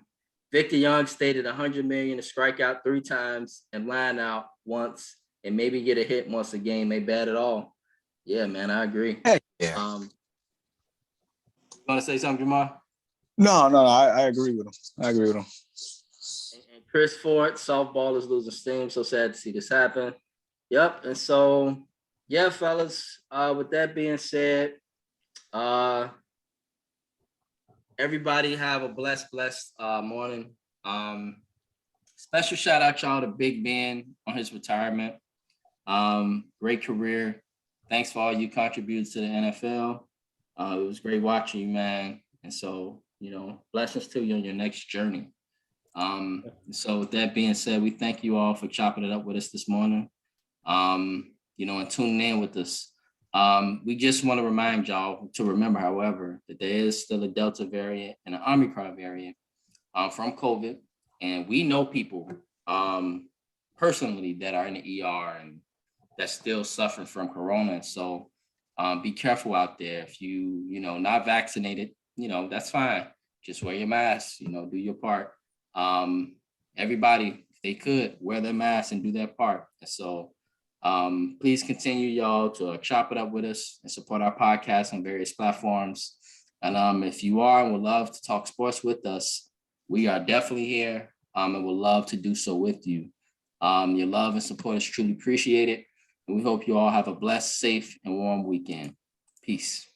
Victor Young stated 100 million to strike out 3 times and line out once and maybe get a hit once a game. Ain't bad at all. Yeah, man, I agree. Heck yeah. You want to say something, Jamal? No, I agree with him. And Chris Ford, softball is losing steam. So sad to see this happen. Yep. And so, yeah, fellas, with that being said, everybody have a blessed morning. Special shout out y'all to Big Ben on his retirement. Great career. Thanks for all you contributed to the NFL. It was great watching you, man. And so, blessings to you on your next journey. So with that being said, we thank you all for chopping it up with us this morning. And tuning in with us. We just want to remind y'all to remember, however, that there is still a Delta variant and an Omicron variant from COVID. And we know people personally that are in the ER and that's still suffering from Corona. So be careful out there. If not vaccinated, that's fine. Just wear your mask, do your part. Everybody, if they could, wear their mask and do their part. And so please continue, y'all, to chop it up with us and support our podcast on various platforms. And if you are and would love to talk sports with us, we are definitely here and would love to do so with you. Your love and support is truly appreciated. And we hope you all have a blessed, safe, and warm weekend. Peace.